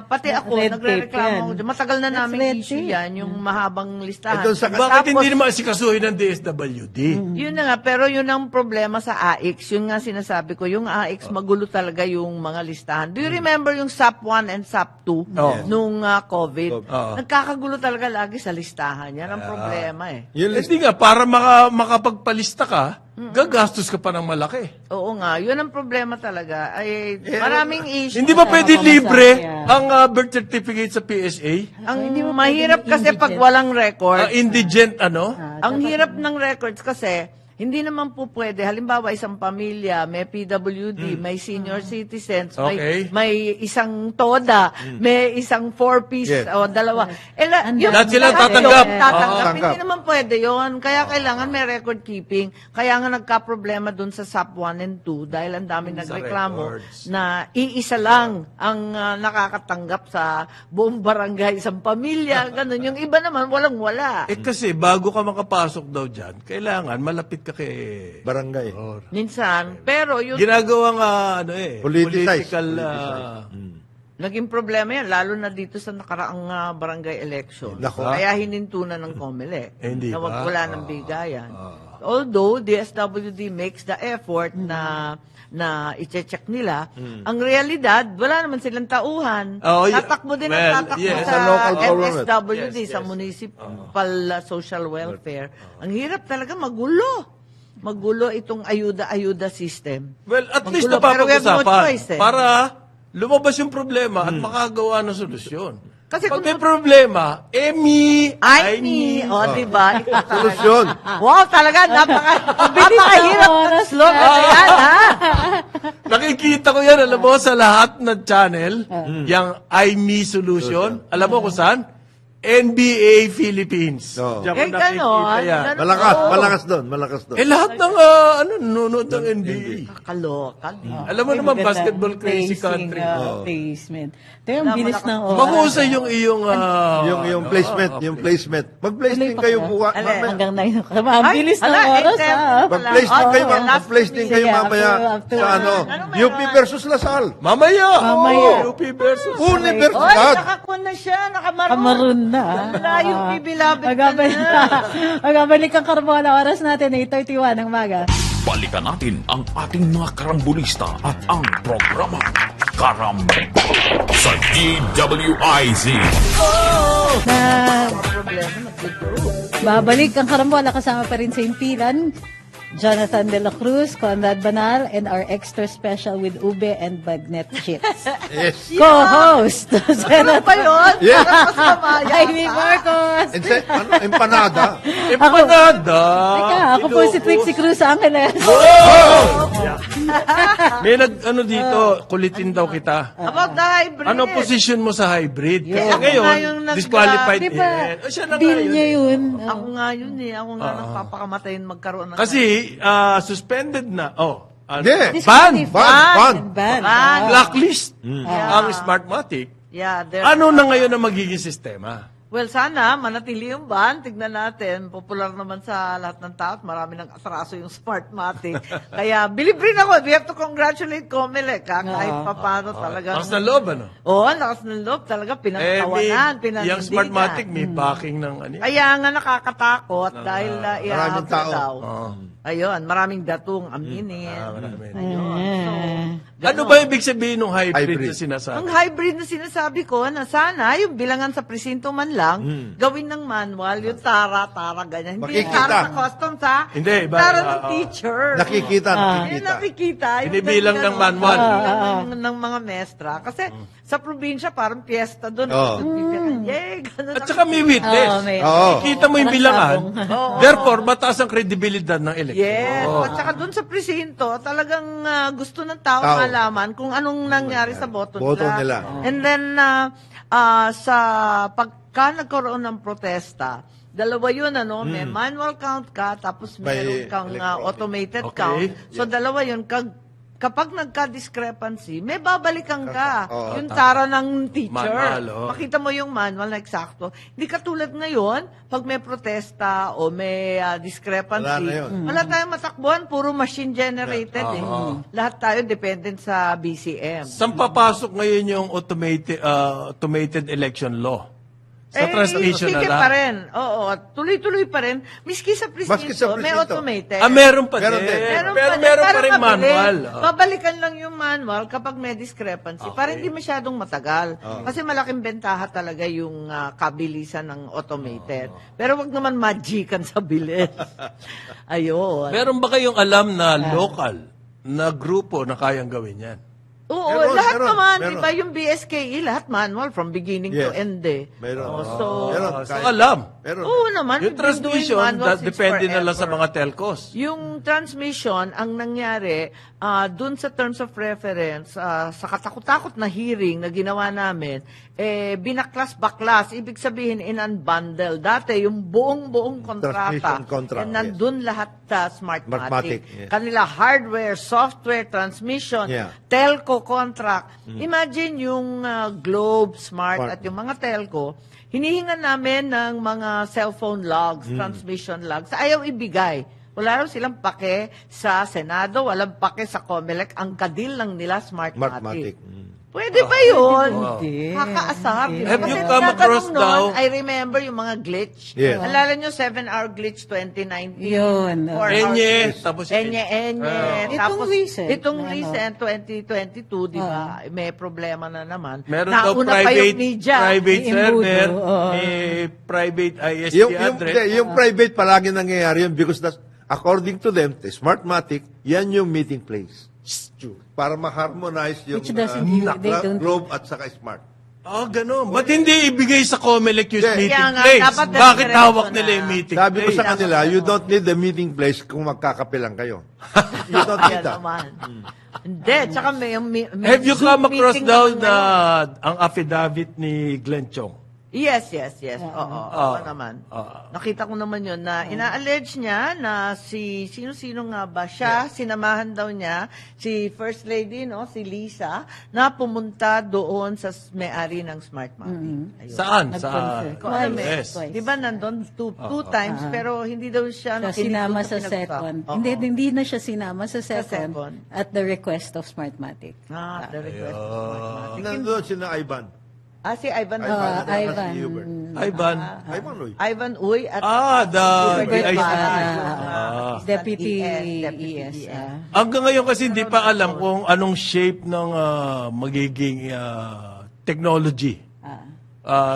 Pati ako,
Red tape
nagre-reklamo
yan.
ako dyan. Matagal na
That's
namin
red
issue
tape.
yan, yung mahabang listahan.
Doon sa-
Bakit hindi naman asikasuhin ng DSWD?
Yun na nga, pero yun ang problema sa AX. Yun nga sinasabi ko, yung AX, magulo talaga yung mga listahan. Do you remember yung SAP 1 and SAP 2 nung COVID? Nagkakagulo talaga lagi sa listahan. Yan ang problema eh.
Yun
Hindi nga, para makapagpalista ka, gagastos ka pa ng malaki.
Oo nga, yun ang problema talaga. Ay, maraming issue.
Hindi ba pwede
pamasahe
libre
yan.
ang birth certificate sa PSA?
Ang mahirap kasi pag walang record.
Indigent ano?
Ang hirap ng records kasi, hindi naman po pwede. Halimbawa, isang pamilya, may PWD, may senior citizens,
Okay.
may isang TODA, may isang 4-piece,
Yes.
o dalawa.
Lahat sila
lahat
tatanggap.
yun, tatanggap.
Oo.
Hindi naman pwede yon. Kaya kailangan may record keeping. Kaya nga nagka-problema dun sa SAP 1 and 2 dahil ang daming nagreklamo
records.
na iisa lang ang nakakatanggap sa buong barangay, isang pamilya, ganun. Yung iba naman, walang-wala.
Kasi bago ka makapasok daw dyan, kailangan malapit ka kay
barangay.
Minsan. Pero yung
ginagawang
Politicized.
political
naging problema yan, lalo na dito sa nakaraang barangay election.
Nako.
Kaya hinintunan ng COMELEC.
Hindi
na
ba?
wala ng bigayan. although DSWD makes the effort na i-check nila, ang realidad, wala naman silang tauhan.
Oh, yeah.
Tatakbo din
Well,
ang tatakbo
yes.
sa
Sa local government.
MSWD,
Yes,
sa
yes.
Municipal Social Welfare. Ang hirap talaga, magulo. Magulo itong ayuda system.
Well, at least
Magulo, pero we have no
napapag-usapan
choice, eh.
para lumabas yung problema at makagawa ng solusyon.
Kasi
Pag
kung-
may problema,
I me. O, diba?
Solusyon.
Wow, talaga, napakahirap ng
oras
slogan
na.
na yan, ha?
Nakikita ko yan, alam mo, sa lahat ng channel, yung I-Me solution. Alam mo kung saan? NBA Philippines.
Oo.
Diyan ko
Eh,
nakikita
ganon,
yan.
ganon.
Malakas doon.
Lahat ng, nanonood ng NBA.
Kakaloka.
Alam mo
Ay,
naman,
maganda.
basketball crazy
Placing,
country.
Placement. Ito yung
Wala,
bilis
malakas.
ng oras.
Mahusay yung iyong...
Yung placement, yung placement. Mag-place
Tuloy
din
pa
kayo
kaya?
buka.
Ale.
mamaya.
Hanggang 9 o'clock. Ang bilis ng oras, ha?
Mag-place din kayo,
Oh, last
mag-place din kayo
Sige,
mamaya
up to-
sa ano,
Ano
UP versus Lasal.
Mamaya!
Mamaya.
UP versus...
Oy,
Universidad.
nakakun na siya, nakamaroon.
Kamaroon na.
Wala yung bibilabit
Magabalik
na.
Magabalik ang Carbola. Oras natin, 8:31 ng maga.
Balikan natin ang ating mga karambulista at ang programa Karambula sa DWIZ.
Na
Problema, nag-group.
babalik ang Karambola kasama pa rin sa Impilan, Jonathan De La Cruz, Conrad Banal, and our extra special with Ube and Bagnet Chits.
Yes.
Co-host,
Ano
Senator
ba yun?
Yeah.
Parang masama
Jaime
yata.
Marcos.
Empanada.
Empanada!
Teka, ako po si Trixie Cruz Angeles.
May dito, kulitin daw kita.
About the hybrid.
Ano position mo sa hybrid? Kasi
Ako nga
ngayon,
yung
disqualified
Di ba,
din. O, siya na nga
bill
yun
niya
eh.
yun.
Ako nga yun eh. Ako nga nagpapakamatayin magkaroon ng...
Kasi, suspended na. Oh,
Hindi.
ban!
Ban.
Ban.
Blacklist ang Smartmatic.
Yeah,
Ano na ngayon ang magiging sistema?
Well, sana manatili yung ban. Tignan natin. Popular naman sa lahat ng tao. at Marami ng atraso yung Smartmatic. Kaya, believe rin ako. We have to congratulate Comelec. Kahit papano talaga.
Tapos na loob, ano?
Oo, lakas ng loob. Talaga pinagtawanan, pinanindigan.
yung Smartmatic, may backing ng ano.
Kaya nga nakakatakot dahil
maraming tao.
daw.
Oh.
Ayun, maraming datong aminin.
Marami.
Ayun.
Ano ba ibig sabihin ng hybrid
Hybrid.
na sinasabi?
Ang hybrid na sinasabi ko na sana yung bilangan sa presinto man lang, gawin ng manual, yung tara, ganyan. Hindi yung
Makikita.
tara sa customs, ha?
Hindi,
Yung
iba,
tara ng
oo.
teacher.
Nakikita.
Yung nakikita. yung
Binibilang
ganyan,
ng manual.
binibilang ng mga mestra. Kasi sa probinsya, parang piyesta doon.
Oo.
Yay, ganun.
At saka may witness.
Oo,
Kita mo yung
Parang
bilangan.
sabong.
Therefore, mataas ang kredibilidad ng eleksyon.
Yes. At saka doon sa presinto, talagang gusto ng tao
Tao.
malaman kung anong nangyari sa boto
Nila.
And then, sa pagka nagkaroon ng protesta, dalawa yun, may manual count ka, tapos
May
meron kang
electronic.
automated
Okay.
count. So, dalawa yun. Kapag nagka-discrepancy, may babalikan ka.
Oo,
yung tara ng teacher.
Manual, oo.
Makita mo yung manual na eksakto. Hindi katulad ngayon, pag may protesta o may discrepancy,
Wala na yun.
wala tayong matakbuhan, puro machine generated. Lahat tayo dependent sa BCM.
Saan papasok ngayon yung automated election law? Sa transmission na
sige
lang.
pa rin. Oo, tuloy-tuloy pa rin. Miski sa presinto,
Maski sa
may
presinto.
automated.
Meron pa
Meron
din.
din.
Pero
din.
meron pa
Pero
rin
mabilis.
manual.
Babalikan lang yung manual kapag may discrepancy para hindi masyadong matagal. Kasi malaking bentaha talaga yung kabilisan ng automated. Pero wag naman magican sa bilis. Ayun.
Meron ba kayong alam na local na grupo na kayang gawin yan?
Oo, lahat
meron.
naman. Diba yung BSKE, lahat manual from beginning to
Yes.
end eh.
Meron.
So,
Meron.
So, alam.
Meron.
oo naman.
Yung
we've been doing
transmission,
manual since
depende na lang sa
forever.
mga telcos.
Yung transmission, ang nangyari, dun sa terms of reference, sa katakot-takot na hearing na ginawa namin, binaklas-baklas, ibig sabihin in-unbundle. Dati, yung buong kontrata,
Transmission contract,
nandun lahat Smartmatic.
Smartmatic, yes.
Kanila hardware, software, transmission,
Yeah.
telco contract. Imagine yung Globe, Smart, at yung mga telco, hinihingan namin ng mga cellphone logs, transmission logs. Ayaw ibigay. Wala raw silang pake sa Senado, walang pake sa COMELEC. Ang kadil lang nila, Smartmatic.
Smartmatic.
Pwede ba yun?
Hindi.
Kakaasar.
Have
Kasi
you come across
tinatanong
now-
nun, I remember yung mga glitch.
Yes.
Alala nyo, 7-hour glitch 2019.
Yun.
4 hour
Enye,
glitch.
tapos
Enye.
Itong recent,
Itong
ano?
recent, 2022, di ba? May problema na naman.
Meron daw
Nauna pa yung media.
private
Yung
server,
imbudo, oo.
may private ISP
Yung
address.
yung private palagi nangyayari yun because that's, according to them, the Smartmatic, yan yung meeting place. Para ma-harmonize yung
Which doesn't give- they don't-
Globe at saka Smart.
Oh, gano'n. Ba't hindi ibigay sa COMELEC yung
Hindi.
meeting
Kaya nga,
place?
dapat
Bakit
diretso
hawak
na.
nila yung meeting
Sabi ko
place?
sa kanila, you don't need the meeting place kung magkakape lang kayo. You don't need
Yan
that.
naman. Hindi, tsaka may
Have you
Zoom
come across
meeting
daw
naman
ang affidavit ni Glenn Chong?
Yes. Oo naman. Nakita ko naman yun na ina-allege niya na sino-sino nga ba siya, sinamahan daw niya si First Lady, no, si Lisa, na pumunta doon sa may-ari ng Smartmatic. Ayun.
Saan? Sa
Nag-confirm.
Ko alam eh.
Yes.
Twice.
Di ba nandun two times, pero hindi daw siya
Siya
nakinig
sinama
doon
sa
pinag-usap.
second.
Oo.
Hindi na siya sinama sa second
second.
at the request of Smartmatic.
The request of Smartmatic.
Nandun si na Ivan.
Si Ivan.
Ivan.
Si Hubert.
Ivan.
Ivan, oy.
Ivan Uy at
The
Hubert
DICT.
Deputy
Deputy
ES.
Hanggang ngayon kasi hindi pa alam kung anong shape ng magiging technology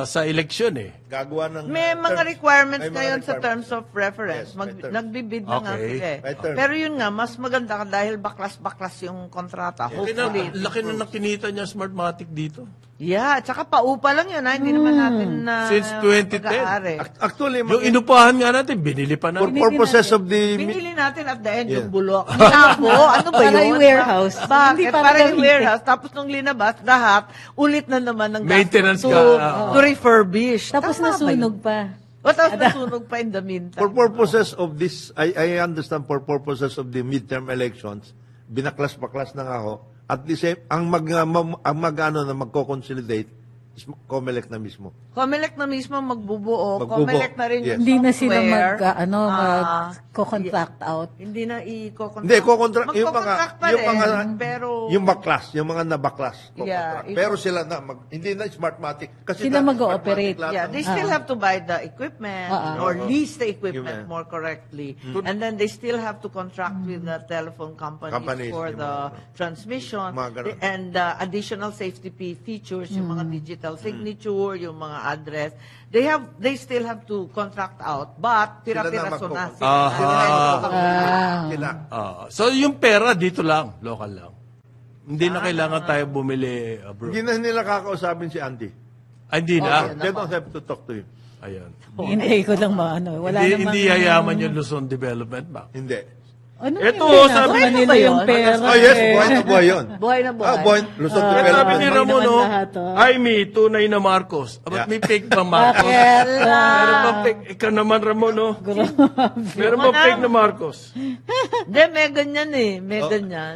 sa eleksyon eh.
Gagawa ng...
May mga
terms.
requirements
May mga
ngayon sa
requirements.
terms of reference.
Yes, may terms.
Nagbibid na nga
Okay.
sila eh.
May terms.
Pero yun nga, mas maganda ka dahil baklas-baklas yung kontrata. Hopefully.
Laki na nakinita niya Smartmatic dito.
Yeah, tsaka paupa lang yun ha. Hindi naman natin na
Since 2010.
pag-aari.
Actually,
Yung inupahan nga natin, binili pa
for
natin.
purposes of the...
Binili natin at the end
Yeah.
yung bulok. Labo, ano ba yun?
Para yung warehouse. Hindi
Bakit?
para
Para yung
gamitin.
warehouse. Tapos nung linabas, lahat, ulit na naman ng
Maintenance
gastos
ka.
to refurbish.
Tapos
Tama ba
nasunog
yun?
pa.
O tapos nasunog pa in the meantime.
For purposes of this, I understand for purposes of the midterm elections, binaklas-baklas na nga ako. At the same, ang magko-consolidate is COMELEC na mismo.
COMELEC na mismo magbubuo.
Magbubuo.
COMELEC na rin
Yes.
yung
Hindi na sila
software.
mag-contract out.
Hindi na i-contract.
Hindi, ko-contract, yung mga,
Magko-contract pa
yung mga,
rin, pero...
yung baklas, yung mga nabaklas,
Yeah,
ko-contract. Pero sila na, hindi na Smartmatic. Kasi
Sila
dati
mag-ooperate.
Smartmatic lahat
Yeah,
ng-
they still have to buy the equipment or lease the equipment
Yung-
more correctly. And then they still have to contract with the telephone companies for
yung
the
mga-
transmission
mga ganun.
and additional safety features, yung mga digital signature, yung mga address. They still have to contract out, but pira-piraso na.
Sila.
So yung pera dito lang, local lang. Hindi na kailangan tayo bumili abroad.
Hindi na nila kakausapin si Andy.
Hindi na.
They don't have to talk to him.
Ayan.
Hindi ko lang maano. Wala
Hindi,
namang...
hindi yayaman yung Luzon Development Bank.
Hindi.
Ano
Ito,
yung
sabi
pinasa
nila
nila
yun?
yung pera?
Oh yes, buhay na buhay yun.
Buhay na buhay.
Buhay. Luzon
Sabi
Development.
ni
Hindi
Ramon,
naman
oh,
lahat, oh.
ay may tunay na Marcos. Ba't may fake pa Marcos?
Bakit?
Meron pa fake? Ikaw naman, Ramon, oh. Meron pa fake na Marcos.
Hindi, may ganyan eh. May ganyan.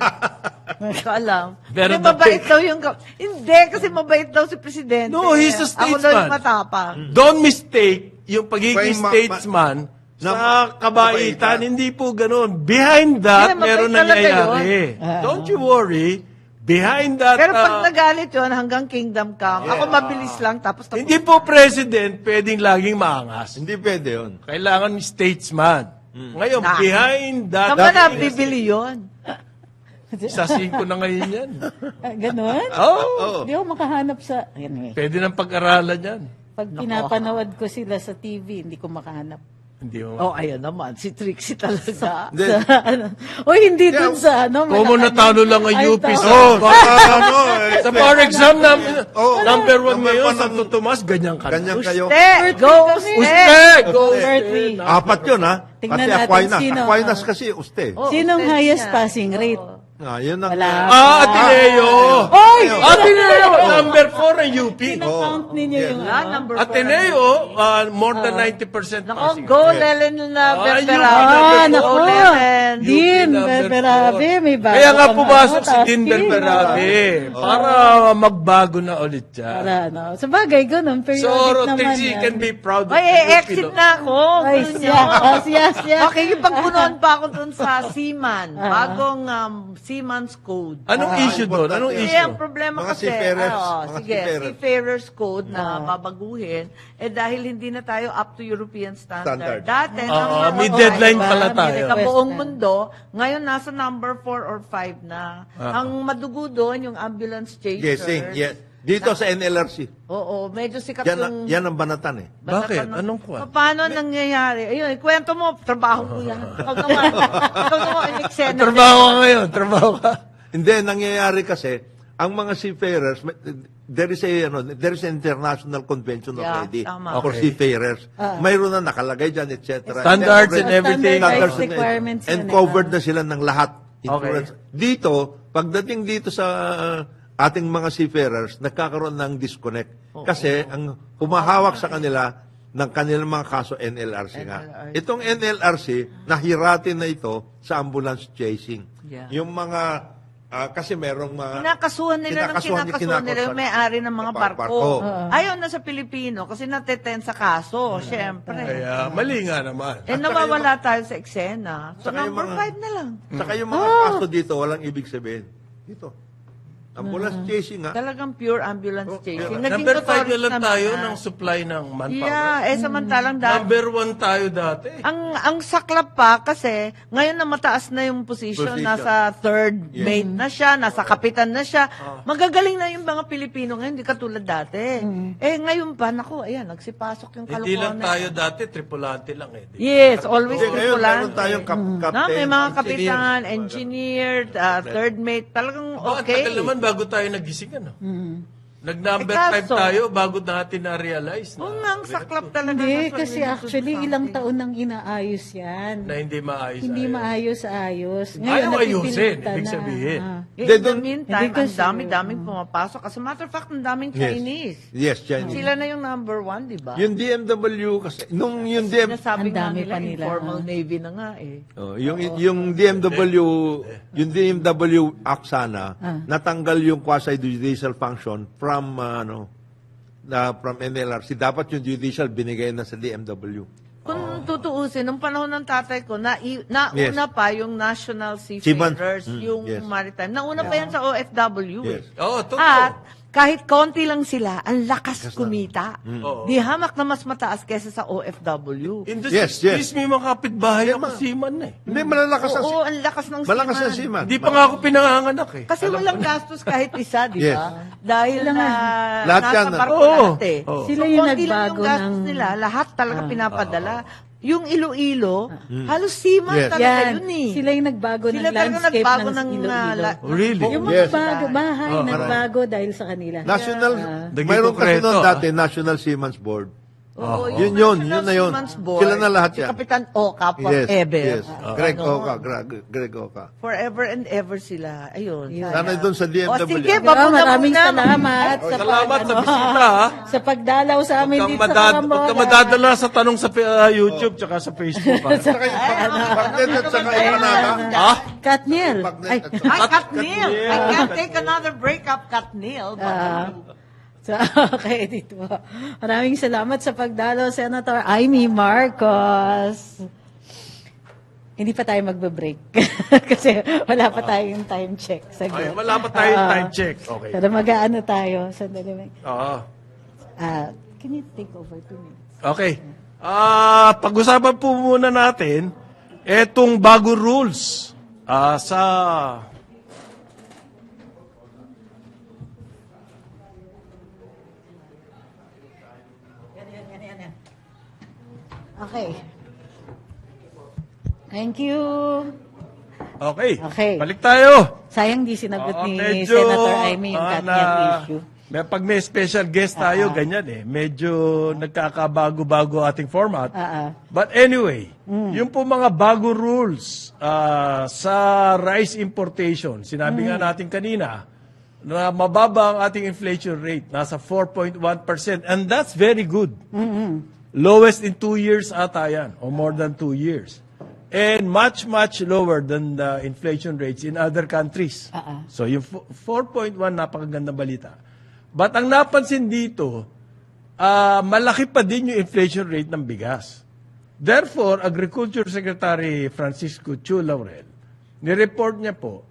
Hindi ko alam.
Meron
Kasi
ba
mabait
fake?
daw yung... Hindi, kasi mabait daw si Presidente.
No, he's a
Ako daw yung
statesman.
matapang.
Don't mistake yung pagiging
May
statesman sa kabaitan.
kabaitan.
Hindi po ganun. Behind that,
Hindi, mabait
meron
talaga
nangyayari. Don't you worry. Behind that,
Pero pag nagalit yun, hanggang kingdom come. Ako mabilis lang, tapos tapos.
hindi po president pwedeng laging maangas.
Hindi pwede yun.
Kailangan statesman. Ngayon,
Na-
behind that,
Saan ba nabibili yun?
sasayin ko na ngayon yan.
Ganon?
Oh,
Hindi ako makahanap sa... Anyway,
pwede ng pag-aralan yan.
pag pinapanawad ko sila sa TV, hindi ko makahanap.
Hindi mo.
Oh, ayun naman. Si Trixie talaga.
Hindi.
Sa ano? Uy, hindi dun sa ano.
Como natalo lang ang
Ay,
UP
tama.
sa
Oh, baka ano eh.
sa bar exam
Oh,
number 1
number
ngayon
one
sa
ang-
Tutumas, ganyan ka.
Ganyan kayo.
Uste! Go, uste!
Go,
Birthday.
Apat yun ha.
Tingnan
Pati
natin
Aquinas.
sino.
Aquinas kasi uste.
Sinong
Uste
highest
yan.
passing rate?
Yun ang...
Wala.
Ateneo!
Oy!
Ateneo! Number 4 ang UP.
Count ninyo yung
Ah,
ano.
number
Ateneo, more than 90%
Nako,
passing.
go, Lelen na
Ah,
Berberame.
yun.
Naku.
Go, Lelen.
Din,
number
Berabe, may bago.
Kaya nga
ka
pumasok
na,
si Din
taas
Belperabe para magbago na ulit siya.
Para ano. Sa bagay, ganun. Periodic
So,
naman
Trixie
yan.
can be proud of
Ay,
the
exit
Filipino.
na ako.
Ay, siya.
Makikipagpunon pa ako dun sa Seaman. Bagong Seaman's Code.
Anong issue doon? Anong
importante.
issue?
Eh, ang problema
Mga
kasi,
seafarers, mga
sige,
seafarers.
Seafarers Code na babaguhin, dahil hindi na tayo up to European standard.
Standard.
Dati,
may deadline pala
May
tayo.
Sa
request
buong
na.
mundo, ngayon nasa number 4 or 5 na. Ang madugo doon, yung ambulance chasers.
Guessing, yes. Dito sa NLRC.
Oo, medyo sikat
Yan,
yung...
yan ang banatan eh.
Bakit?
Basta
Anong kwan?
Paano nangyayari? Ayun, kwento mo, trabaho mo yan. Ikaw naman, eksena.
Trabaho ka ngayon. Trabaho ka.
Hindi, nangyayari kasi, ang mga seafarers, there is an international convention
Yeah,
already
tama.
for
Okay.
seafarers. Mayroon na nakalagay dyan, etc.
Standards and everything.
Standardized
Standards
requirements
and
yun eh.
covered na sila ng lahat.
Okay.
Insurance. Dito, pagdating dito sa ating mga seafarers, nagkakaroon ng disconnect. Kasi ang humahawak sa kanila ng kanilang mga kaso NLRC nga. Itong NLRC, nahiratin na ito sa ambulance chasing.
Yeah.
Yung mga, kasi merong mga...
Kinakasuhan nila yung may-ari ng mga barko. Ayaw na sa Pilipino kasi nateten sa kaso, syempre.
Kaya mali nga naman.
Nawawala tayo sa eksena. So,
Saka yung
number
mga-
5 na lang.
Saka yung mga kaso dito, walang ibig sabihin. Dito. Ambulance chasing nga.
Talagang pure ambulance chasing.
yeah.
Naging
Number 5 na
notorious
lang
naman
tayo
na.
ng supply ng manpower.
Yeah, samantalang dati.
Number 1 tayo dati.
Ang saklap pa kasi ngayon na mataas na yung position, nasa third mate na siya, nasa kapitan na siya. Magagaling na yung mga Pilipino ngayon, hindi katulad dati. Ngayon pa, naku, ayan, nagsipasok yung
Hindi lang
kalokohan.
tayo dati, tripulante lang eh.
Yes, always
Hindi, ngayon meron
tripulante.
tayong captain.
Na, may mga
engineer.
kapitan, engineer, third mate, talagang
Ang
okay.
tagal naman bago tayo nagising, ano? Nag-number
Eh,
5
kaso-
tayo bago natin na-realize
Oo
na,
nga, ang saklap talaga.
Hindi,
That's
kasi
what we need to
actually
do
ilang
something.
taon nang inaayos yan.
na hindi maayos.
Hindi
ayos.
maayos-ayos.
Ayaw ayusin,
napipilitan
ibig
na.
sabihin.
In
They
the
don't-
meantime,
Hindi
ang
kasi-
dami-daming pumapasok. As a matter of fact, ang daming Chinese.
Yes, Chinese.
Sila na yung number 1, di ba?
Yung DMW kasi, nung yung DM,
Sinasabi
Ang
nga
dami
nila,
pa nila,
informal Navy na nga eh.
yung DMW Act sana, natanggal yung quasi-judicial function from, from NLRC. Dapat yung judicial binigay na sa DMW.
Kung tutuusin, nung panahon ng tatay ko, nauna
Yes.
pa yung National
Seaman.
Seafarers, yung
yes.
maritime. Nauna pa yan sa OFW.
Yes.
Oo, totoo.
At kahit konti lang sila, ang lakas kumita.
Oo.
Di hamak na mas mataas kesa sa OFW.
In the
Yes,
60s,
yes.
may mga kapitbahay
Yeah,
ako seaman na eh.
Hindi, malalakas ang
Oo, ang lakas ng
malakas
seaman.
ang seaman.
Hindi pa nga ako pinanganganak eh.
Kasi walang gastos kahit isa, di
Yes.
ba? Dahil na
Lahat
nasa
yan,
barko
Oo.
lahat eh.
Oo.
Sila
So,
yung
konti lang
nagbago
yung gastos
ng-
nila, lahat talaga pinapadala. Yung Iloilo, halos seaman
Yes.
talaga
Yan,
yun eh.
sila yung nagbago
Sila
ng
talaga
landscape
nagbago
ng
ng
Iloilo.
Really?
Yung mga
Yes.
bahay,
Oh,
nagbago dahil sa kanila.
National,
Naging
mayroon kasi
konkreto,
noon
ah.
dati, National Seamen's Board.
Oo,
Yun,
National
yun na yun.
Seaman's Board,
Sila na lahat
si
yan.
Kapitan Oka forever.
Yes. Greg
Ano?
Oka, Greg Oka.
Forever and ever sila. Ayun.
Sana doon sa
O
DMW.
sige,
Kaya
papunta
maraming
muna.
salamat sa
Salamat sa
ano,
bisita ha.
sa pagdalaw sa amin
Huwag
dito
kang
sa Kamola.
huwag kang madadala sa tanong sa YouTube tsaka sa Facebook. ha?
Bagnet at saka Ipanaka.
Ha?
Katniel. Ay,
Bagnet at saka...
Ay, Katniel. I can't take another breakup, Katniel.
so, okay, dito. Maraming salamat sa pagdalaw, Senator Amy Marcos. Hindi pa tayo magbe-break. Kasi wala pa tayong time check.
Ay,
Saglit.
wala pa tayong time check. Okay.
Pero mag-aano tayo. Sandali.
Oo.
Can you take over 2 minutes?
Okay. Pag-usapan po muna natin etong bagong rules sa
Okay. Thank you.
Okay.
Okay.
Balik tayo.
Sayang di sinagot ni
Medyo,
Senator Amy yung Katniel issue.
Pag may special guest tayo, ganyan eh. Medyo nagkakabago-bago ating format. But anyway, yung po mga bagong rules sa rice importation, sinabi nga natin kanina, na mababa ang ating inflation rate, nasa 4.1%. And that's very good. Lowest in 2 years ata yan, or more than 2 years. And much, much lower than the inflation rates in other countries. So yung 4.1, napakagandang balita. But ang napansin dito, malaki pa din yung inflation rate ng bigas. Therefore, Agriculture Secretary Francisco Chu Laurel, nireport niya po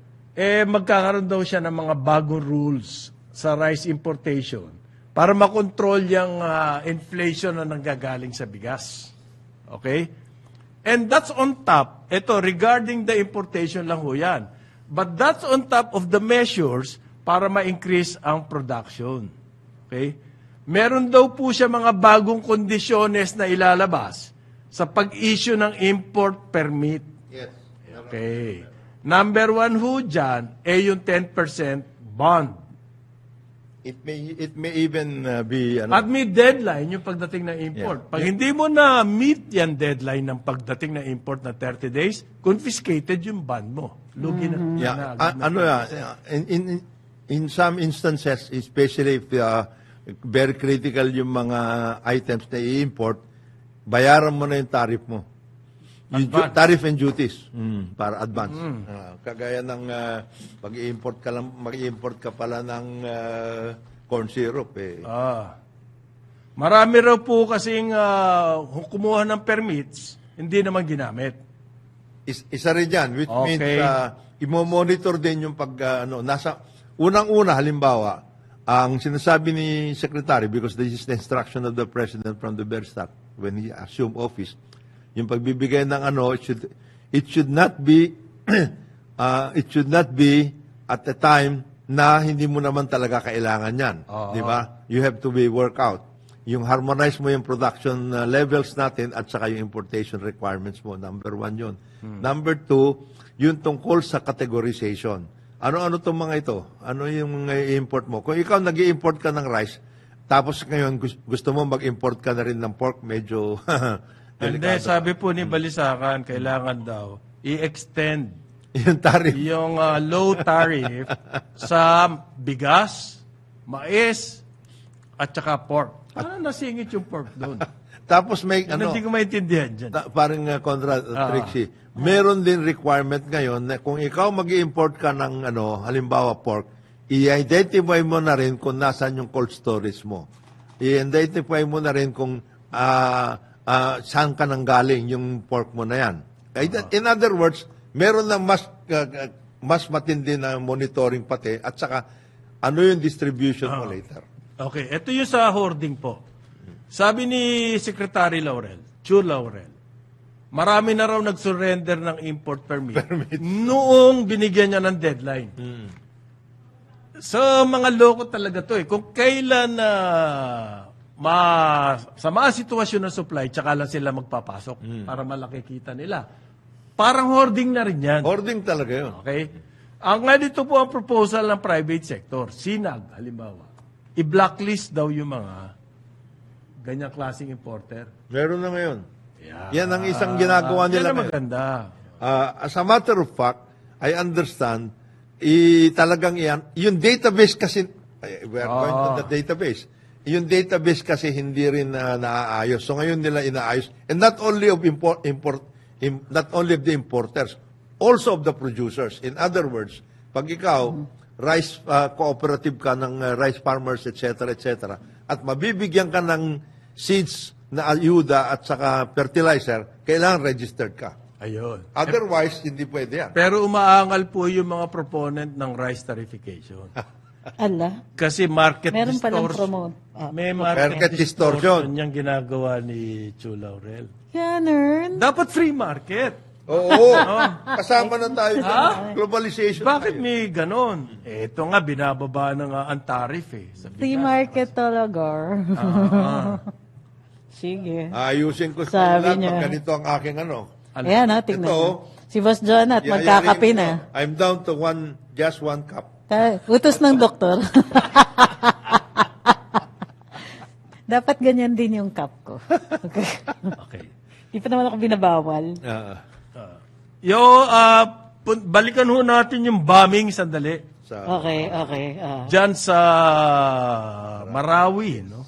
magkakaroon daw siya ng mga bagong rules sa rice importation para makontrol yung inflation na nanggagaling sa bigas. Okay? And that's on top. Ito, regarding the importation lang ho yan. But that's on top of the measures para ma-increase ang production. Okay? Meron daw po siya mga bagong kondisyones na ilalabas sa pag-issue ng import permit.
Yes.
Okay. Number 1 ho dyan, yung 10% bond.
It may even be
At may deadline yung pagdating ng import.
Yeah.
Pag hindi mo na meet yan deadline ng pagdating ng import na 30 days, confiscated yung bond mo. Lugi na.
Yeah,
na-
in some instances, especially if very critical yung mga items na i-import, bayaran mo na yung tariff mo. Yung
Advance.
tariff and duties para advance. Kagaya ng mag-i-import ka pala ng corn syrup
Marami raw po kasing kumuha ng permits, hindi naman ginamit.
Isa rin yan, which
Okay.
means imo-monitor din yung nasa unang-una halimbawa, ang sinasabi ni Secretary, because this is the instruction of the President from the very start when he assumed office, yung pagbibigay ng it should not be at the time na hindi mo naman talaga kailangan yan. Di ba? You have to be work out. Yung harmonize mo yung production levels natin at saka yung importation requirements mo. Number 1 yun. Number 2, yung tungkol sa categorization. Ano-ano itong mga ito? Ano yung i-import mo? Kung ikaw nag-i-import ka ng rice, tapos ngayon gusto mo mag-import ka na rin ng pork, medyo
Hindi, sabi po ni Balisacan, kailangan daw i-extend
yung tariff.
yung low tariff sa bigas, mais, at saka pork. Ano nasingit yung pork doon?
Tapos may
Hindi ko maintindihan dyan.
parang Conrad Trixie, meron din requirement ngayon na kung ikaw mag-i-import ka ng halimbawa pork, i-identify mo na rin kung nasaan yung cold storage mo. I-identify mo na rin kung saan ka nang galing yung pork mo na yan. In other words, meron na mas matindi na monitoring pati at saka ano yung distribution mo later.
Okay, ito yung sa hoarding po. Sabi ni Secretary Chu Laurel, marami na raw nag-surrender ng import permit noong binigyan niya ng deadline. So, mga loko talaga to eh. Kung kailan sa mga sitwasyon ng supply, tsaka lang sila magpapasok para malaki kita nila. Parang hoarding na rin yan.
Hoarding talaga yun.
Okay? Ang nga dito po ang proposal ng private sector, SINAG, halimbawa, i-blacklist daw yung mga ganyang klaseng importer.
Meron na ngayon.
Yeah.
Yan ang isang ginagawa
Yan
nila
ang
ngayon.
maganda.
As a matter of fact, I understand, talagang yung database kasi, we are going to the database. Yung database kasi hindi rin naaayos. So ngayon nila inaayos. And not only of not only of the importers, also of the producers. In other words, pag ikaw, rice cooperative ka ng rice farmers, etc., at mabibigyan ka ng seeds na ayuda at saka fertilizer, kailangan registered ka.
Ayun.
Otherwise, hindi pwede yan.
Pero umaangal po yung mga proponent ng rice tarification.
Ala.
Kasi market
Meron palang
distortion.
promote.
May
Market
market
distortion.
distortion yung ginagawa ni Chu Laurel.
Ganun.
Dapat free market.
Oo. Kasama na tayo sa globalization.
Bakit
tayo.
may ganon? Ito nga, binababa na nga ang tariff sa
Free
bigas.
market talaga. Sige.
Ayusin ko
Sabi
lahat
niya.
pag ganito ang aking
Ayan, tingnan
Ito,
mo. Si Boss Jonat, magkakape
yayarin ko
na.
I'm down to just one cup.
Utos ng doktor. Dapat ganyan din yung cup ko. Okay.
Okay.
Di pa naman ako binabawal.
Balikan ho natin yung bombing sandali.
Okay.
Diyan sa Marawi, no?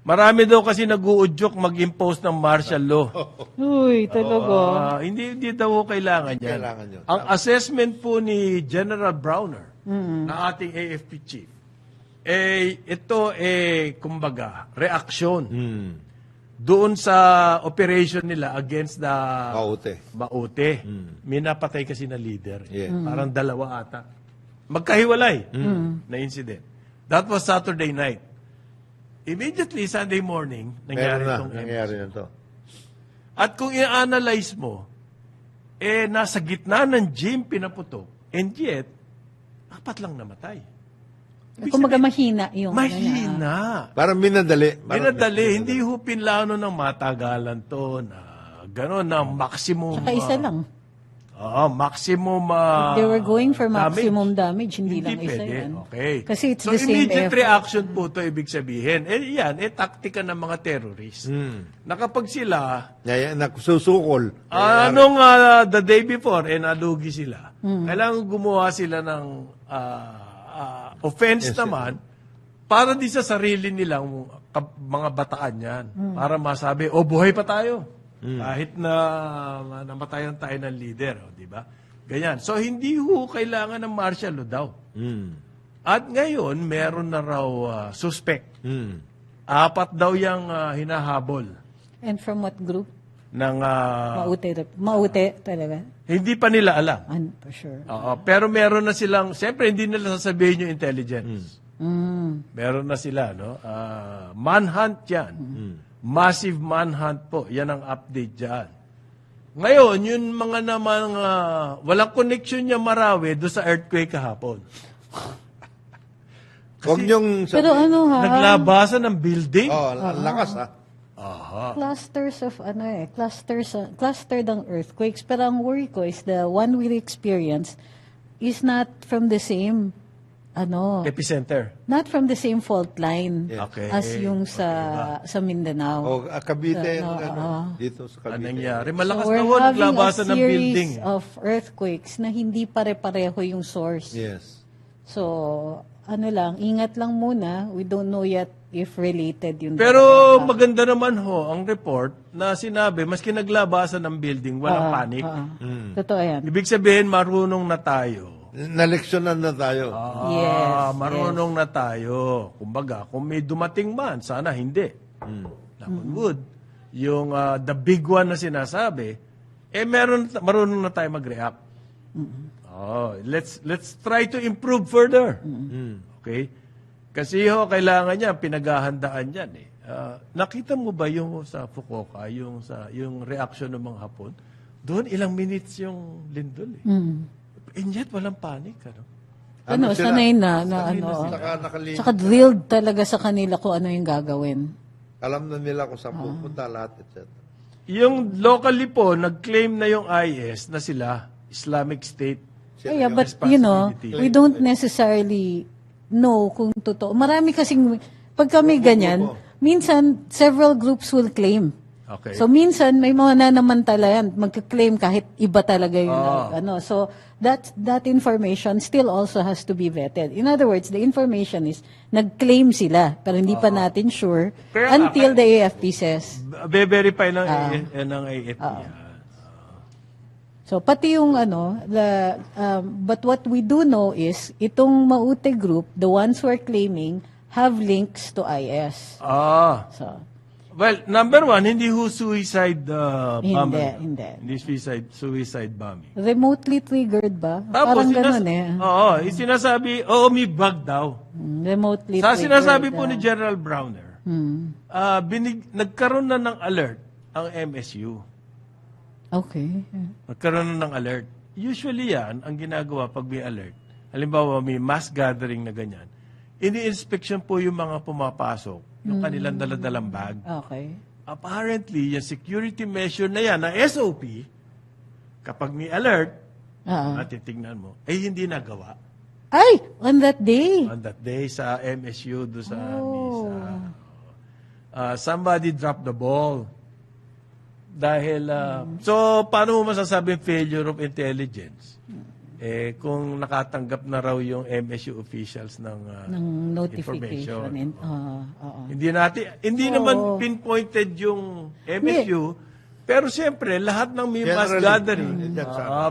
Marami daw kasi nag-uudyok mag-impose ng martial law.
Uy, talaga.
Hindi daw ho kailangan yan.
Kailangan yun.
Ang assessment po ni General Browner, na ating AFP chief, ito kumbaga, reaksyon doon sa operation nila against the
Kaute.
Maute. May napatay kasi na leader.
Yeah.
Parang 2 ata. magkahiwalay na incident. That was Saturday night. Immediately, Sunday morning, nangyari itong
nangyari na to.
At kung i-analyze mo, nasa gitna ng gym pinaputok, and yet, 4 lang namatay.
Kumbaga mahina yung ano niya.
Mahina.
Parang minadali.
Pinadali, hindi ho pinlano ng matagalan to na gano'n na maximum.
Saka isa lang.
Maximum
They were going for maximum damage, hindi lang isa
pwede.
yan.
Okay.
Kasi it's
so
the same
immediate
effort.
reaction po to ibig sabihin. Yan, taktika ng mga terrorist. Na kapag sila,
Nagsusukol.
the day before, nalugi sila. Kailangan gumawa sila ng offense naman para di sa sarili nilang mga bataan yan. Para masabi, buhay pa tayo. Kahit na namatayan tayo ng leader. Di ba? Ganyan. So, hindi ho kailangan ng martial law daw. At ngayon, meron na raw suspect. 4 daw yung hinahabol.
And from what group?
Ng,
Maute talaga.
hindi pa nila alam.
For sure.
Pero meron na silang, siyempre hindi nila sasabihin yung intelligence. Meron na sila, no? Manhunt yan. Massive manhunt po. Yan ang update dyan. Ngayon, yun mga naman, walang connection niya Marawi doon sa earthquake kahapon.
Huwag niyong
Pero ano ha?
Naglabasan ng building.
ang lakas ha.
Clusters of cluster ng earthquakes. Pero ang worry ko is the one we experienced is not from the same
Epicenter.
not from the same fault line
Okay.
as yung sa Mindanao.
O Cavite,
Oo.
dito sa Cavite.
Anong nangyari?
So
Malakas
we're
na ho,
having a
naglabasan ng building.
series of earthquakes na hindi pare-pareho yung source.
Yes.
So, ingat lang muna. We don't know yet if related yung
Pero maganda naman ho, ang report na sinabi, maski naglabasan ng building, walang panic.
Totoo yan.
Ibig sabihin, marunong na tayo.
Naleksyonan na tayo.
Yes.
Marunong na tayo. Kumbaga, kung may dumating man, sana hindi. Good. Yung the big one na sinasabi, marunong na tayo mag-react. Let's try to improve further. Okay? Kasi kailangan niya, pinaghahandaan yan eh. Nakita mo ba yung sa Fukuoka, yung reaction ng mga Hapon? Doon, ilang minutes yung lindol eh. And yet, walang panic.
Sila?
Sanay na
Saka nakalimutan.
Saka drilled talaga sa kanila kung ano yung gagawin.
Alam na nila kung saan pupunta lahat, etc.
Yung locally po, nag-claim na yung IS na sila, Islamic State.
But we don't necessarily know kung totoo. Marami kasing, pag kami ganyan, minsan, several groups will claim.
Okay.
So, minsan, may mga nanamantalayan, magka-claim kahit iba talaga yung So, that information still also has to be vetted. In other words, the information is, nag-claim sila, pero hindi pa natin sure until the AFP says.
Be-verify ng AFP.
So, pati yung but what we do know is, itong Maute group, the ones who are claiming, have links to IS. So,
well, number one, hindi ho suicide bombing.
Hindi.
Suicide bombing.
Remotely triggered ba?
Tapos,
Parang ganun eh.
sinasabi, may bug daw.
Remotely
Sa
triggered.
sinasabi po ni General Browner, nagkaroon na ng alert ang MSU.
Okay.
Nagkaroon na ng alert. Usually yan, ang ginagawa pag may alert, halimbawa may mass gathering na ganyan, ini-inspection po yung mga pumapasok, yung kanilang daladalang bag.
Okay.
Apparently, yung security measure na yan, na SOP, kapag may alert, titignan mo, hindi nagawa.
Ay! On that day!
On that day, sa MSU, doon sa misa. Somebody dropped the ball. Dahil, so, paano mo masasabing failure of intelligence? Kung nakatanggap na raw yung MSU officials ng
Notification.
information. Hindi naman pinpointed yung MSU, pero siyempre, lahat ng may mass gathering,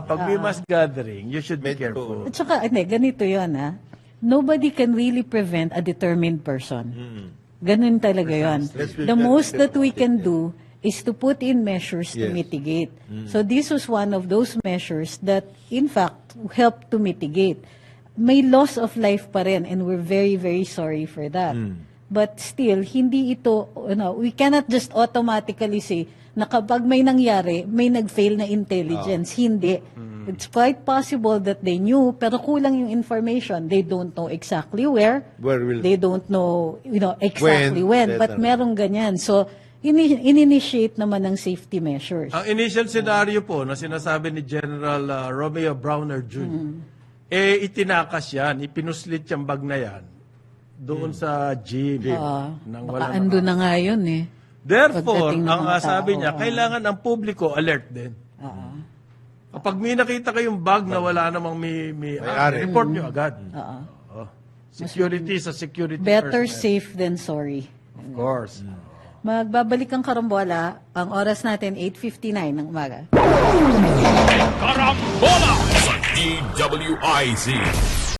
pag may mass gathering, you should be careful.
At saka, ganito yun Nobody can really prevent a determined person. Ganun talaga yun. The most that we can do is to put in measures to mitigate. So this was one of those measures that, in fact, helped to mitigate. may loss of life pa rin and we're very, very sorry for that. But still, hindi ito, we cannot just automatically say na kapag may nangyari, may nag-fail na intelligence. Hindi. It's quite possible that they knew, pero kulang yung information. They don't know exactly where. They don't know, exactly when. But merong ganyan. So, in-initiate naman ng safety measures.
Ang initial scenario po na sinasabi ni General Romeo Browner Jr., itinakas yan, ipinuslit yung bag na yan doon sa gym. Nang
Baka
wala
ando na nga yun eh.
Therefore,
Pagdating ng
ang
mga
sabi
tao,
niya, kailangan ang publiko alert din. Kapag may nakita kayong bag na wala namang may report nyo agad. Security sa security
Better
personnel.
safe than sorry.
Of course.
Magbabalik ang karambola. Ang oras natin, 8:59 ng umaga.
Karambola sa DWIZ.